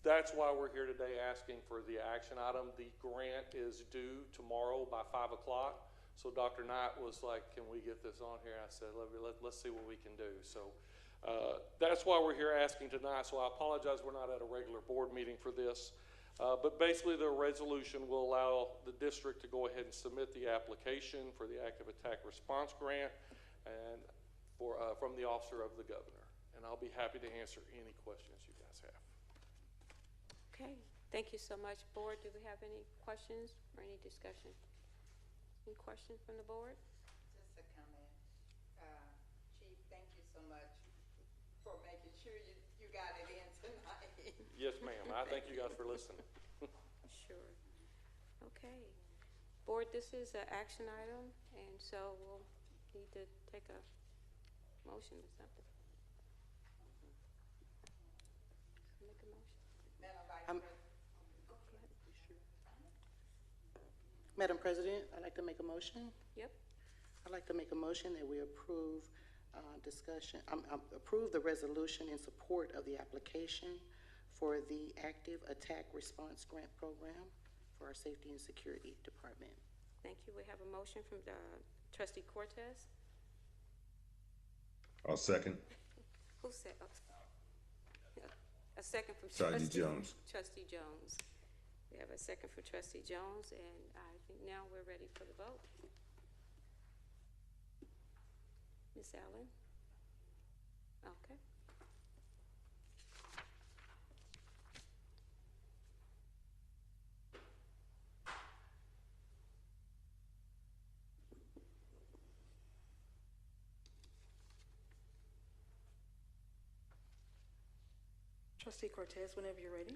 that's why we're here today asking for the action item. The grant is due tomorrow by 5 o'clock. So Dr. Knight was like, can we get this on here? I said, let's see what we can do. So that's why we're here asking tonight. So I apologize we're not at a regular board meeting for this. But basically the resolution will allow the district to go ahead and submit the application for the Active Attack Response Grant and from the Officer of the Governor. And I'll be happy to answer any questions you guys have. Okay, thank you so much. Board, do we have any questions or any discussion? Any questions from the board? Just a comment. Chief, thank you so much for making sure you got it in tonight. Yes, ma'am. I thank you guys for listening. Sure. Okay. Board, this is an action item, and so we'll need to take a motion or something. Make a motion. Madam President, I'd like to make a motion. Yep. I'd like to make a motion that we approve approve the resolution in support of the application for the Active Attack Response Grant Program for our Safety and Security Department. Thank you. We have a motion from Trustee Cortez. I'll second. Who said? Oh, a second from Trustee Jones. Trustee Jones. We have a second for Trustee Jones, and I think now we're ready for the vote. Ms. Allen? Okay. Trustee Cortez, whenever you're ready.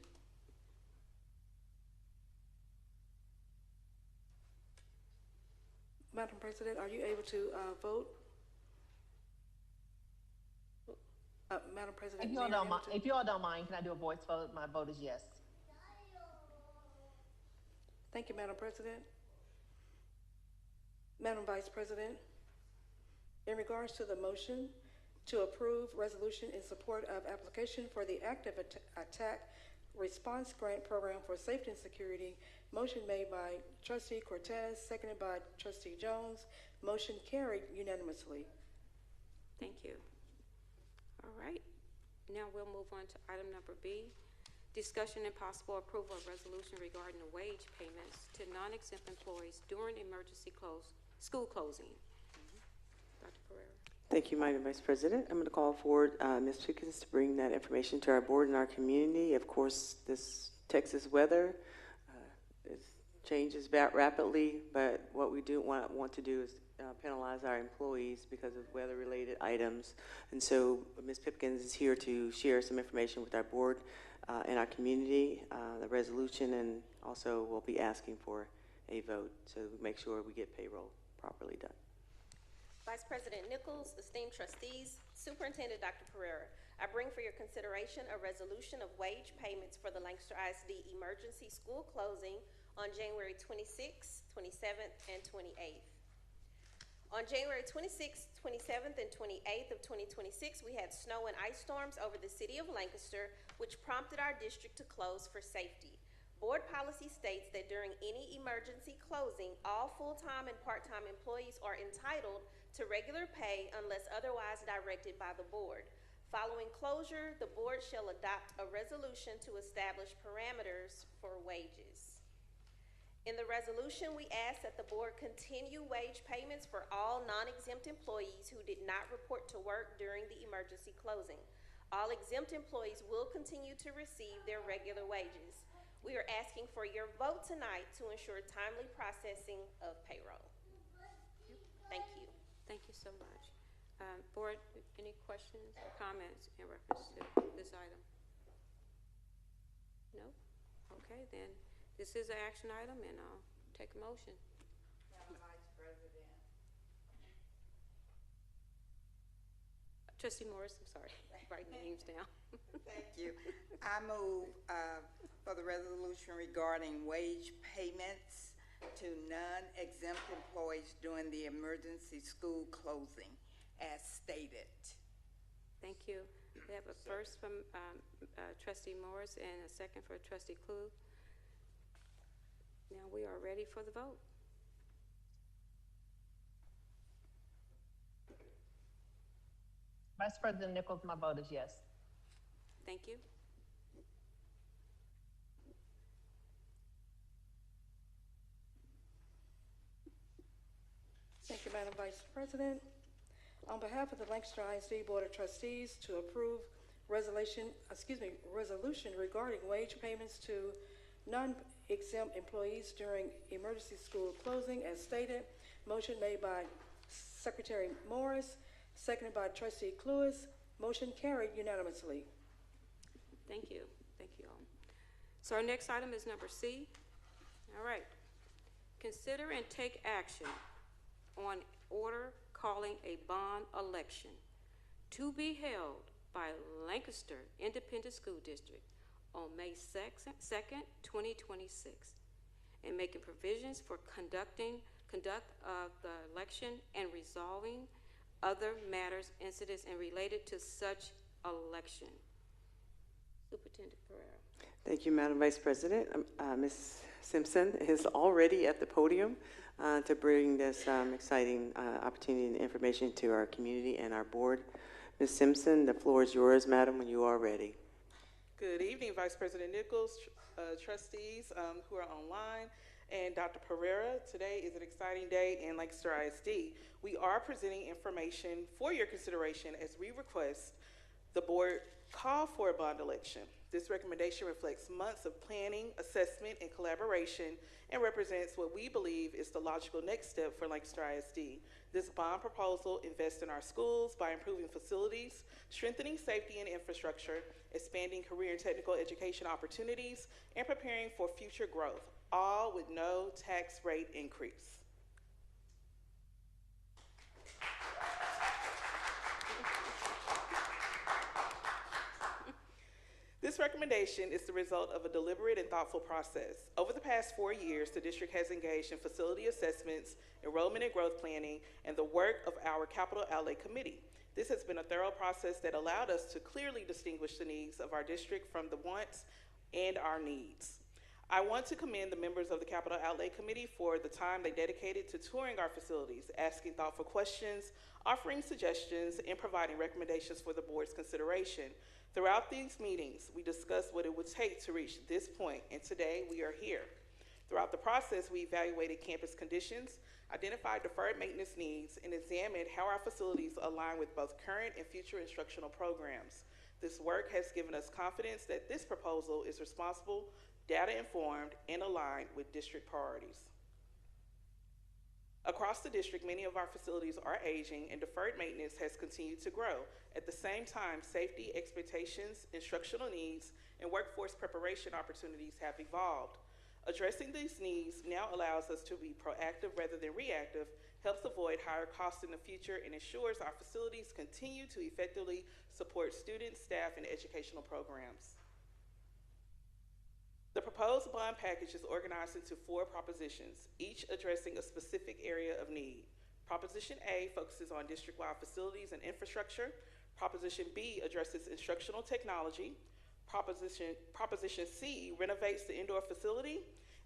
Madam President, are you able to vote? Madam President, If you all don't mind, can I do a voice vote? My vote is yes. Thank you, Madam President. Madam Vice President, in regards to the motion to approve resolution in support of application for the Active Attack Response Grant Program for Safety and Security, motion made by Trustee Cortez, seconded by Trustee Jones. Motion carried unanimously. Thank you. All right. Now we'll move on to item number B, discussion and possible approval of resolution regarding the wage payments to non-exempt employees during emergency school closing. Dr. Pereira. Thank you, Madam Vice President. I'm going to call forward Ms. Pickens to bring that information to our board and our community. Of course, this Texas weather changes rapidly, but what we do want to do is penalize our employees because of weather-related items. And so Ms. Pipkins is here to share some information with our board and our community, the resolution, and also we'll be asking for a vote so we make sure we get payroll properly done. Vice President Nichols, esteemed trustees, Superintendent Dr. Pereira, I bring for your consideration a resolution of wage payments for the Lancaster ISD emergency school closing on January 26th, 27th, and 28th. On January 26th, 27th, and 28th of 2026, we had snow and ice storms over the city of Lancaster, which prompted our district to close for safety. Board policy states that during any emergency closing, all full-time and part-time employees are entitled to regular pay unless otherwise directed by the board. Following closure, the board shall adopt a resolution to establish parameters for wages. In the resolution, we ask that the board continue wage payments for all non-exempt employees who did not report to work during the emergency closing. All exempt employees will continue to receive their regular wages. We are asking for your vote tonight to ensure timely processing of payroll. Thank you. Thank you so much. Board, any questions or comments in reference to this item? No? Okay, then this is an action item and I'll take a motion. Madam Vice President. Trustee Morris, I'm sorry, writing names down. Thank you. I move for the resolution regarding wage payments to non-exempt employees during the emergency school closing as stated. Thank you. We have a first from Trustee Morris and a second for Trustee Klug. Now we are ready for the vote. Vice President Nichols, my vote is yes. Thank you. Thank you, Madam Vice President. On behalf of the Lancaster ISD Board of Trustees to approve resolution regarding wage payments to non-exempt employees during emergency school closing as stated, motion made by Secretary Morris, seconded by Trustee Cluis. Motion carried unanimously. Thank you. Thank you all. So our next item is number C. All right. Consider and take action on order calling a bond election to be held by Lancaster Independent School District on May 2nd, 2026, and making provisions for conduct of the election and resolving other matters, incidents, and related to such election. Superintendent Pereira. Thank you, Madam Vice President. Ms. Simpson is already at the podium to bring this exciting opportunity and information to our community and our board. Ms. Simpson, the floor is yours, madam, when you are ready. Good evening, Vice President Nichols, trustees who are online, and Dr. Pereira. Today is an exciting day in Lancaster ISD. We are presenting information for your consideration as we request the board call for a bond election. This recommendation reflects months of planning, assessment, and collaboration, and represents what we believe is the logical next step for Lancaster ISD. This bond proposal invests in our schools by improving facilities, strengthening safety and infrastructure, expanding career and technical education opportunities, and preparing for future growth, all with no tax rate increase. This recommendation is the result of a deliberate and thoughtful process. Over the past 4 years, the district has engaged in facility assessments, enrollment and growth planning, and the work of our capital outlay committee. This has been a thorough process that allowed us to clearly distinguish the needs of our district from the wants and our needs. I want to commend the members of the Capital Outlay Committee for the time they dedicated to touring our facilities, asking thoughtful questions, offering suggestions, and providing recommendations for the board's consideration. Throughout these meetings, we discussed what it would take to reach this point, and today we are here. Throughout the process, we evaluated campus conditions, identified deferred maintenance needs, and examined how our facilities align with both current and future instructional programs. This work has given us confidence that this proposal is responsible, data-informed, and aligned with district priorities. Across the district, many of our facilities are aging, and deferred maintenance has continued to grow. At the same time, safety expectations, instructional needs, and workforce preparation opportunities have evolved. Addressing these needs now allows us to be proactive rather than reactive, helps avoid higher costs in the future, and ensures our facilities continue to effectively support students, staff, and educational programs. The proposed bond package is organized into 4 propositions, each addressing a specific area of need. Proposition A focuses on district-wide facilities and infrastructure. Proposition B addresses instructional technology. Proposition C renovates the indoor facility.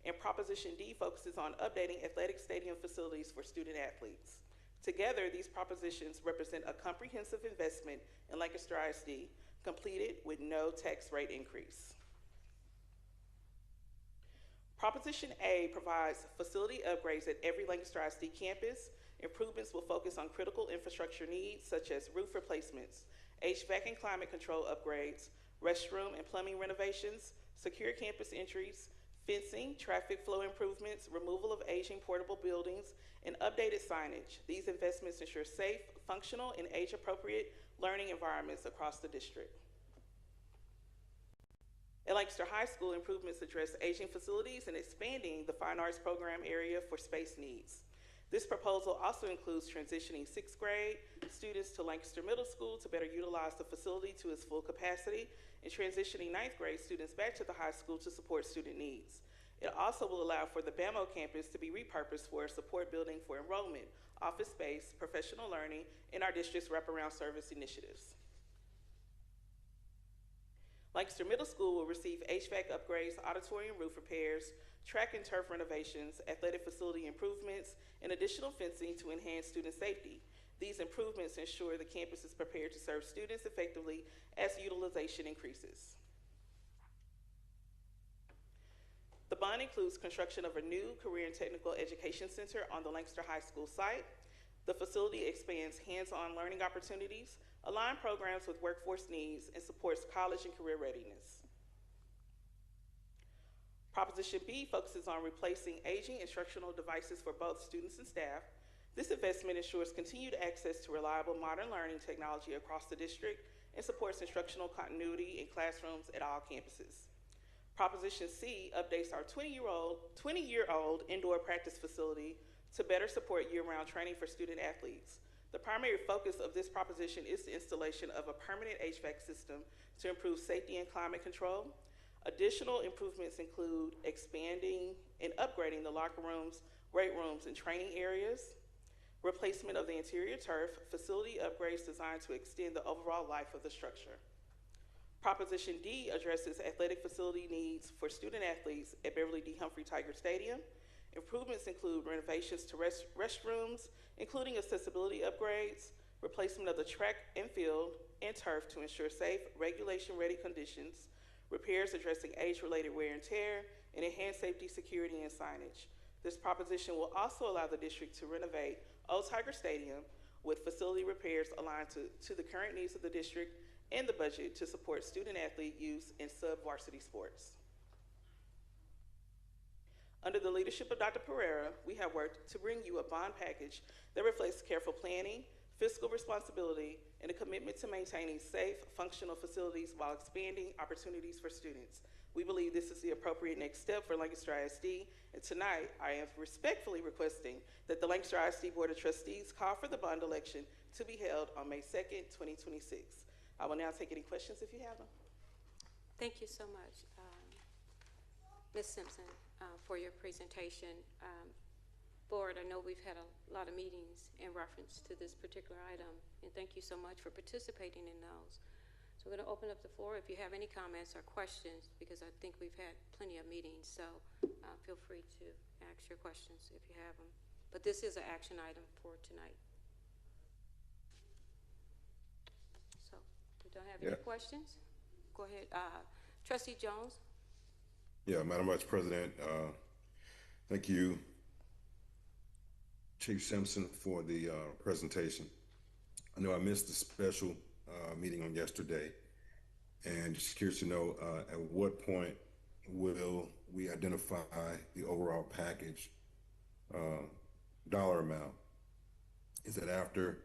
And Proposition D focuses on updating athletic stadium facilities for student athletes. Together, these propositions represent a comprehensive investment in Lancaster ISD, completed with no tax rate increase. Proposition A provides facility upgrades at every Lancaster ISD campus. Improvements will focus on critical infrastructure needs such as roof replacements, HVAC and climate control upgrades, restroom and plumbing renovations, secure campus entries, fencing, traffic flow improvements, removal of aging portable buildings, and updated signage. These investments ensure safe, functional, and age-appropriate learning environments across the district. At Lancaster High School, improvements address aging facilities and expanding the fine arts program area for space needs. This proposal also includes transitioning 6th grade students to Lancaster Middle School to better utilize the facility to its full capacity, and transitioning 9th grade students back to the high school to support student needs. It also will allow for the BAMO campus to be repurposed for a support building for enrollment, office space, professional learning, and our district's wraparound service initiatives. Lancaster Middle School will receive HVAC upgrades, auditorium roof repairs, track and turf renovations, athletic facility improvements, and additional fencing to enhance student safety. These improvements ensure the campus is prepared to serve students effectively as utilization increases. The bond includes construction of a new career and technical education center on the Lancaster High School site. The facility expands hands-on learning opportunities, align programs with workforce needs, and supports college and career readiness. Proposition B focuses on replacing aging instructional devices for both students and staff. This investment ensures continued access to reliable modern learning technology across the district and supports instructional continuity in classrooms at all campuses. Proposition C updates our 20-year-old indoor practice facility to better support year-round training for student athletes. The primary focus of this proposition is the installation of a permanent HVAC system to improve safety and climate control. Additional improvements include expanding and upgrading the locker rooms, weight rooms, and training areas, replacement of the interior turf, facility upgrades designed to extend the overall life of the structure. Proposition D addresses athletic facility needs for student athletes at Beverly D. Humphrey Tiger Stadium. Improvements include renovations to restrooms, including accessibility upgrades, replacement of the track and field and turf to ensure safe, regulation-ready conditions, repairs addressing age-related wear and tear, and enhanced safety, security, and signage. This proposition will also allow the district to renovate Old Tiger Stadium with facility repairs aligned to the current needs of the district and the budget to support student-athlete youth and sub-varsity sports. Under the leadership of Dr. Pereira, we have worked to bring you a bond package that reflects careful planning, fiscal responsibility, and a commitment to maintaining safe, functional facilities while expanding opportunities for students. We believe this is the appropriate next step for Lancaster ISD, and tonight I am respectfully requesting that the Lancaster ISD Board of Trustees call for the bond election to be held on May 2nd, 2026. I will now take any questions if you have them. Thank you so much, Ms. Simpson, for your presentation. Board, I know we've had a lot of meetings in reference to this particular item, and thank you so much for participating in those. So we're going to open up the floor if you have any comments or questions, because I think we've had plenty of meetings, so feel free to ask your questions if you have them. But this is an action item for tonight. So we don't have any questions? Go ahead. Trustee Jones? Yeah, Madam Vice President, thank you, Chief Simpson, for the presentation. I know I missed the special meeting on yesterday, and just curious to know at what point will we identify the overall package dollar amount? Is it after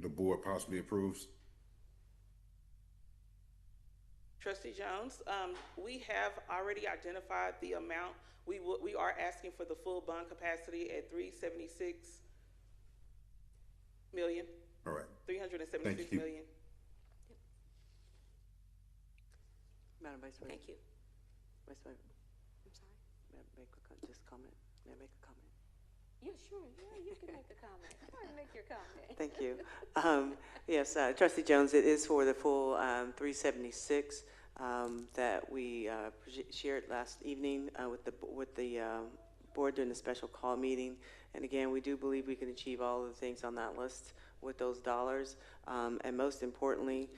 the board possibly approves? Trustee Jones, we have already identified the amount. We are asking for the full bond capacity at $376 million. All right. $376 million. Yep. Madam Vice President. Thank you. Vice President. I'm sorry? May I make just comment? May I make a comment? Yeah, sure. Yeah, you can make a comment. Go ahead and make your comment. Thank you. Yes, Trustee Jones, it is for the full 376 that we shared last evening with the board during the special call meeting. And again, we do believe we can achieve all of the things on that list with those dollars. And most importantly,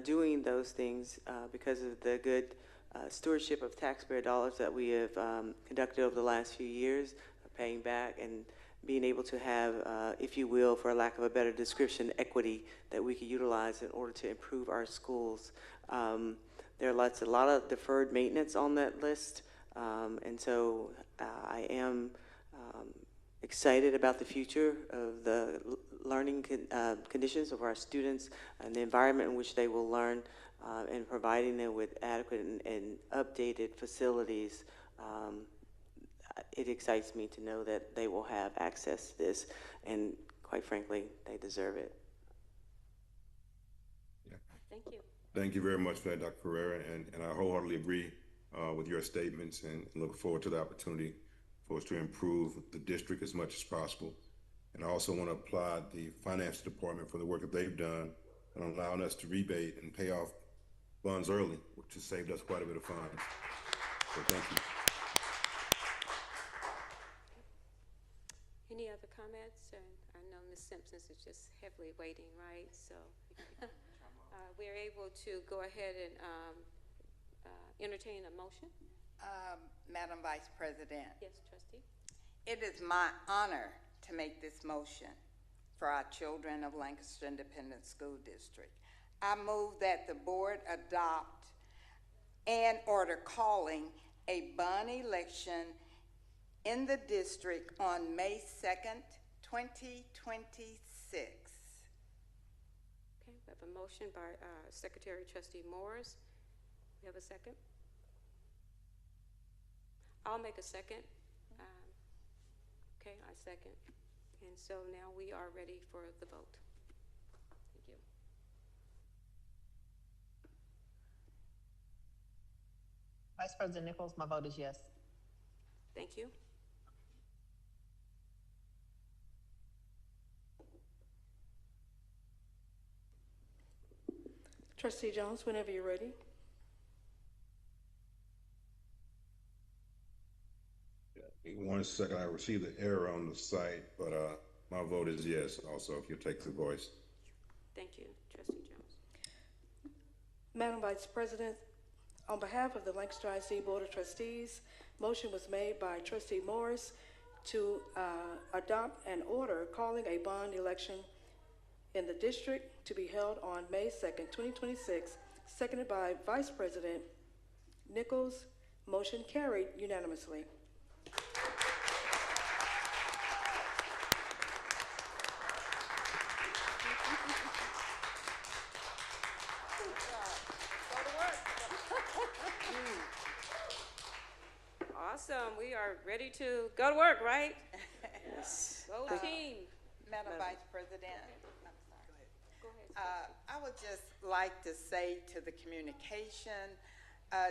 doing those things because of the good stewardship of taxpayer dollars that we have conducted over the last few years, paying back and being able to have, if you will, for lack of a better description, equity that we could utilize in order to improve our schools. There are a lot of deferred maintenance on that list, and so I am excited about the future of the learning conditions of our students and the environment in which they will learn, and providing them with adequate and updated facilities. It excites me to know that they will have access to this, and quite frankly, they deserve it. Yeah. Thank you. Thank you very much for that, Dr. Pereira, and I wholeheartedly agree with your statements and look forward to the opportunity for us to improve the district as much as possible. And I also want to applaud the finance department for the work that they've done and allowing us to rebate and pay off funds early, which has saved us quite a bit of funds. So thank you. Any other comments? And I know Ms. Simpson is just heavily waiting, right? So we're able to go ahead and entertain a motion. Madam Vice President. Yes, Trustee. It is my honor to make this motion for our children of Lancaster Independent School District. I move that the board adopt an order calling a bond election in the district on May 2nd, 2026. Okay, we have a motion by Secretary Trustee Morris. We have a second? I'll make a second. Okay, I second. And so now we are ready for the vote. Thank you. Vice President Nichols, my vote is yes. Thank you. Trustee Jones, whenever you're ready. One second, I received an error on the site, but my vote is yes also, if you take the voice. Thank you, Trustee Jones. Madam Vice President, on behalf of the Lancaster ISD Board of Trustees, motion was made by Trustee Morris to adopt an order calling a bond election in the district to be held on May 2nd, 2026, seconded by Vice President Nichols. Motion carried unanimously. Awesome. We are ready to go to work, right? Yes. Go team. Madam Vice President, I'm sorry. Go ahead. I would just like to say to the communication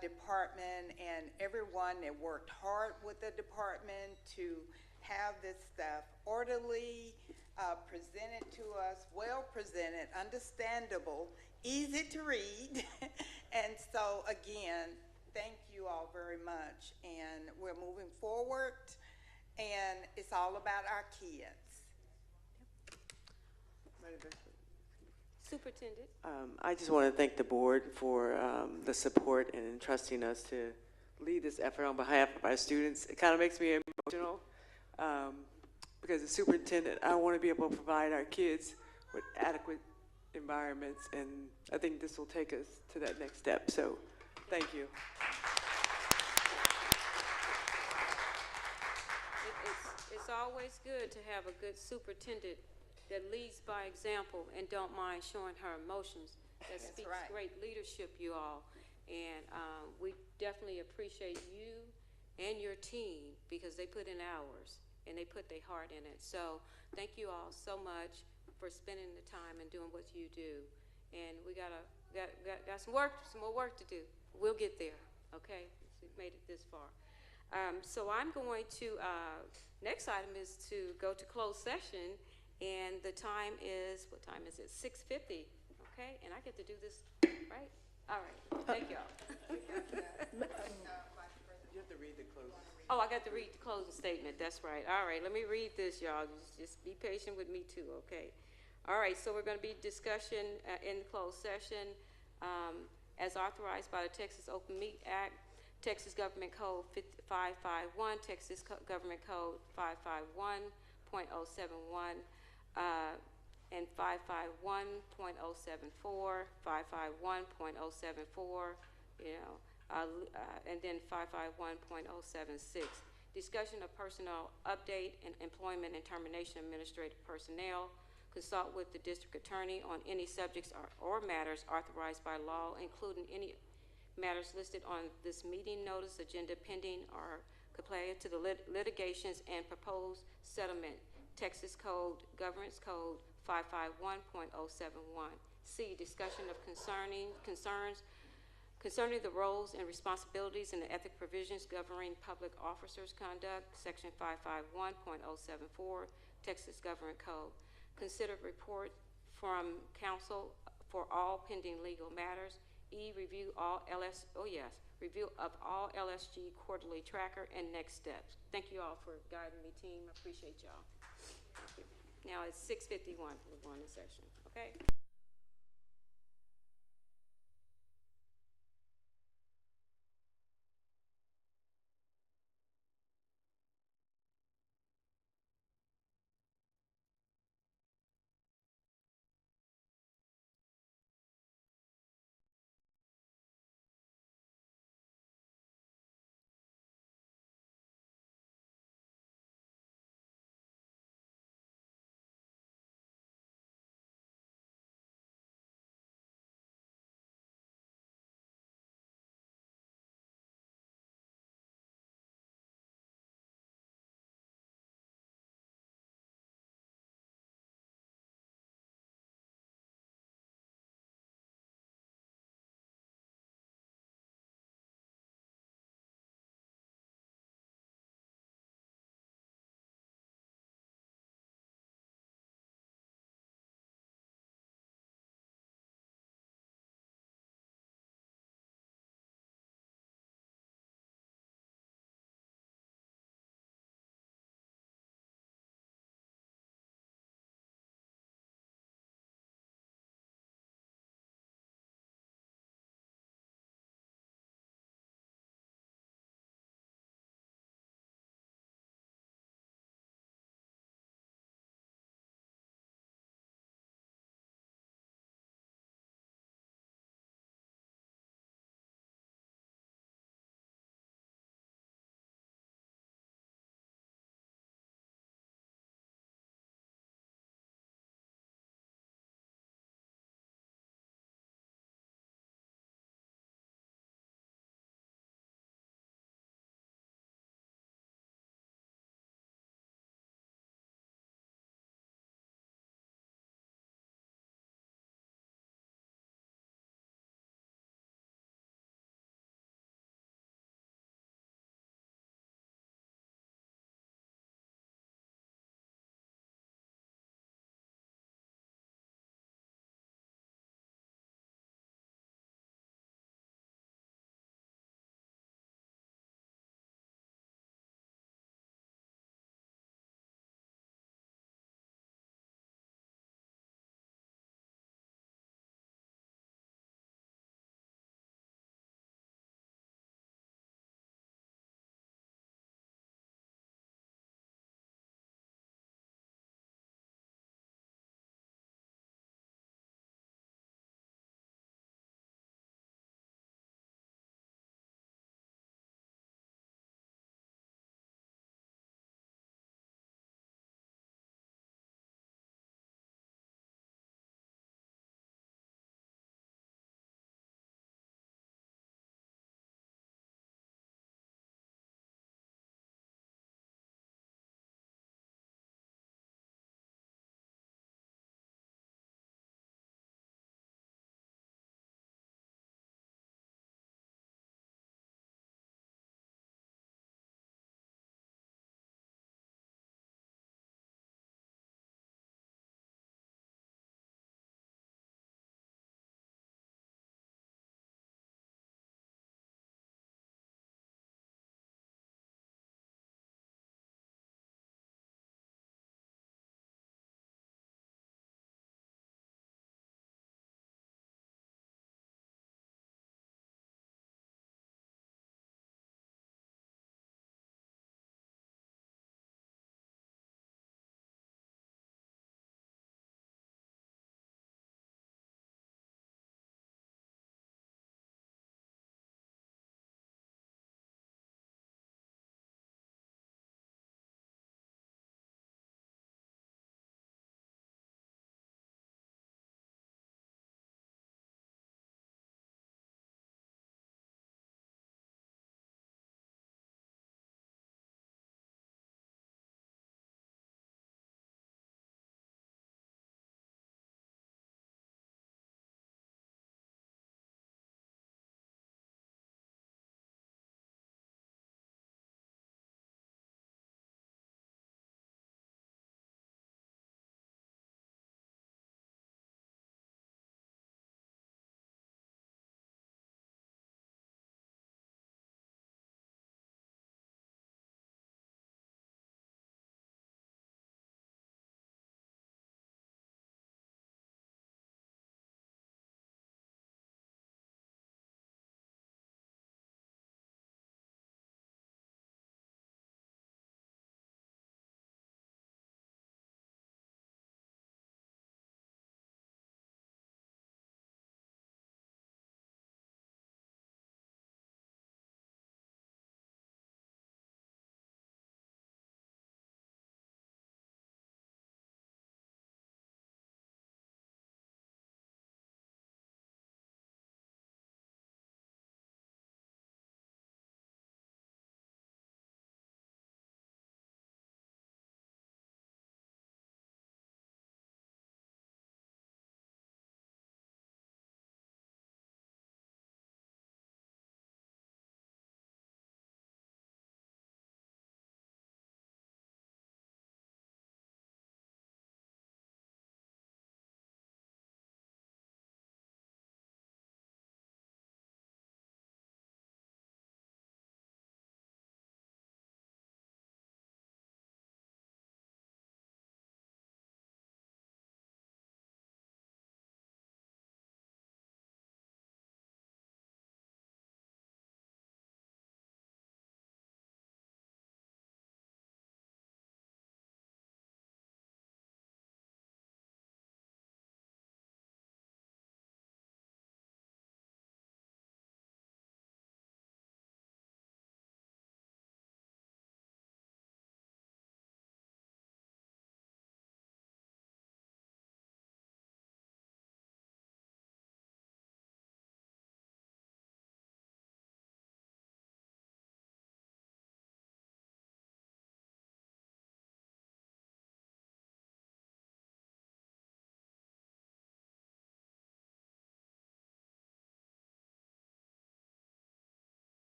department and everyone that worked hard with the department to have this stuff orderly, presented to us, well presented, understandable, easy to read. And so again, thank you all very much. And we're moving forward, and it's all about our kids. Superintendent. I just want to thank the board for the support and entrusting us to lead this effort on behalf of our students. It kind of makes me emotional because as superintendent, I want to be able to provide our kids with adequate environments, and I think this will take us to that next step. So, thank you. It's always good to have a good superintendent that leads by example and don't mind showing her emotions. That speaks right. Great leadership, you all. And we definitely appreciate you and your team because they put in hours and they put their heart in it. So thank you all so much for spending the time and doing what you do. And we got some more work to do. We'll get there, okay? We've made it this far. So I'm going to, next item is to go to closed session, and the time is, what time is it? 6:50, okay? And I get to do this, right? All right, thank y'all. You have to read the closing. Oh, I got to read the closing statement, that's right. All right, let me read this, y'all. Just be patient with me too, okay? All right, so we're gonna be discussion in closed session as authorized by the Texas Open Meet Act, Texas Government Code 551, Texas Government Code 551.071, and 551.074, 551.074, and then 551.076. Discussion of personnel update and employment and termination administrative personnel. Consult with the district attorney on any subjects or matters authorized by law, including any matters listed on this meeting notice agenda pending or compliant to the litigations and proposed settlement. Texas Code, Governance Code 551.071. C, discussion of concerns concerning the roles and responsibilities and the ethic provisions governing public officers' conduct, Section 551.074, Texas Government Code. Consider report from counsel for all pending legal matters. E, review of all LSG quarterly tracker and next steps. Thank you all for guiding me, team. I appreciate y'all. Now it's 6:51. We're going to session, okay?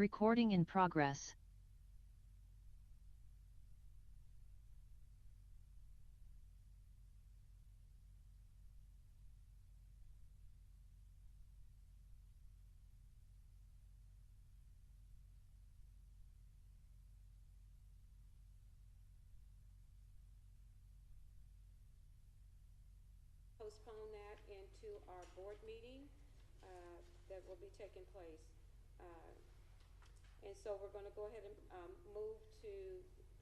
Recording in progress. Postpone that into our board meeting that will be taking place. And so we're going to go ahead and move to,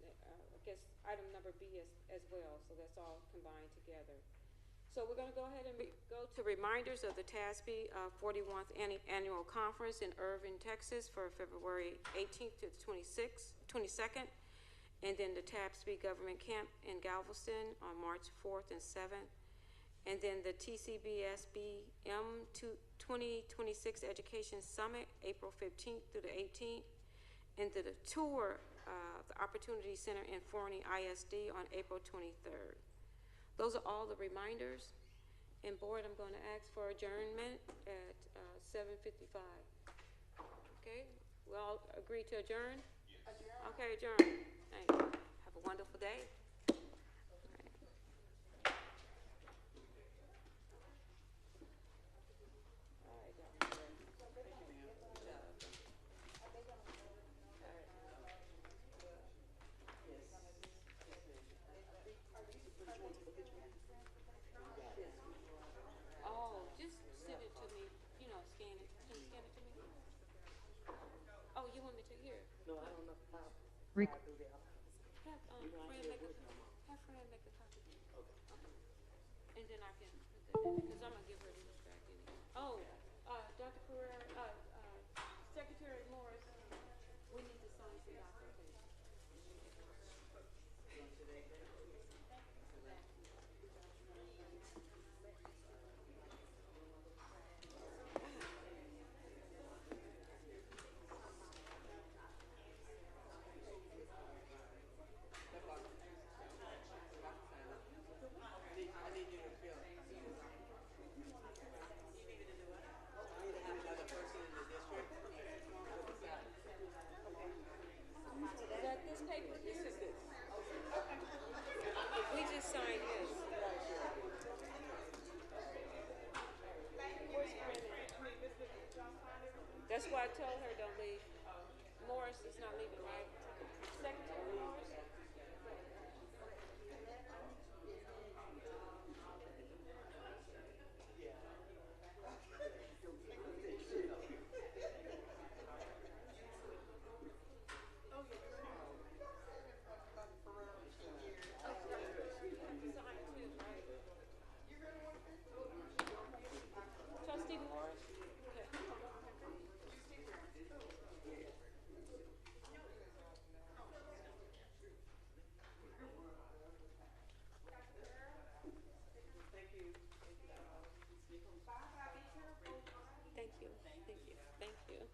I guess, item number B as well. So that's all combined together. So we're going to go ahead and go to reminders of the TASB 41st Annual Conference in Irving, Texas for February 18th to the 22nd. And then the TASB Government Camp in Galveston on March 4th and 7th. And then the TCBSB M2026 Education Summit, April 15th through the 18th. And the tour of the Opportunity Center in Forney ISD on April 23rd. Those are all the reminders. And board, I'm going to ask for adjournment at 7:55. Okay, we all agree to adjourn? Adjourn. Okay, adjourn. Thank you. Have a wonderful day. Oh, just send it to me, scan it. Can you scan it to me? Oh, you want me to here? No, I don't know how. Rec- Have Fran make a copy. Okay. And then I can put that in, because I'm gonna give her this back anyway. Oh, Dr. Pereira, Secretary Morris, we need to sign some documentation. That's why I told her don't leave. Morris is not leaving, right? Secretary Morris? Trustee Morris? Thank you. This is,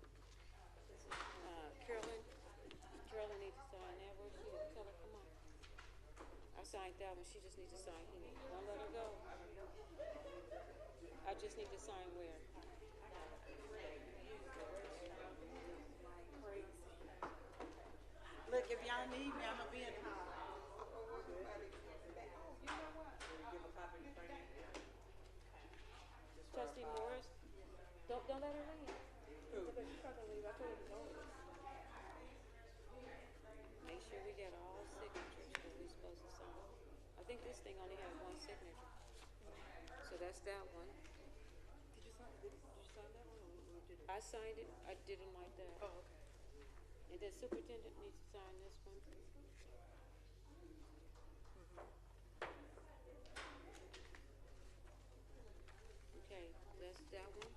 Carolyn needs to sign that. Where's she at? Tell her, come on. I signed that one. She just needs to sign here. Don't let her go. I just need to sign where? Look, if y'all need me, I'm gonna be in. Trustee Morris? Don't let her leave. She's not gonna leave. I told her to go. Make sure we get all signatures that we're supposed to sign. I think this thing only has one signature. So that's that one. Did you sign that one or did it? I signed it. I didn't like that. Oh, okay. And then superintendent needs to sign this one. Okay, that's that one.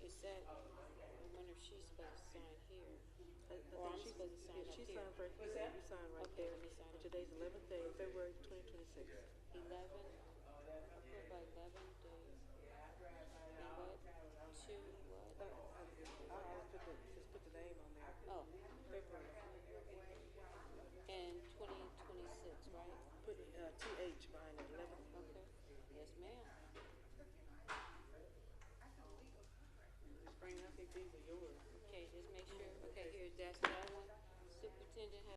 It said, I wonder if she's supposed to sign here. Or I'm supposed to sign up She here. signed right here. You signed right Okay, there. let me sign up. Today's 11th day, February 2026. 11, approved by 11 days. And what? 2 what? I always put the name on there. Oh, February. and 2026, right? Put 2H behind that 11. Okay, yes, ma'am. Just bring, I think these are yours. Okay, just make sure, okay, here, that's that one. Superintendent has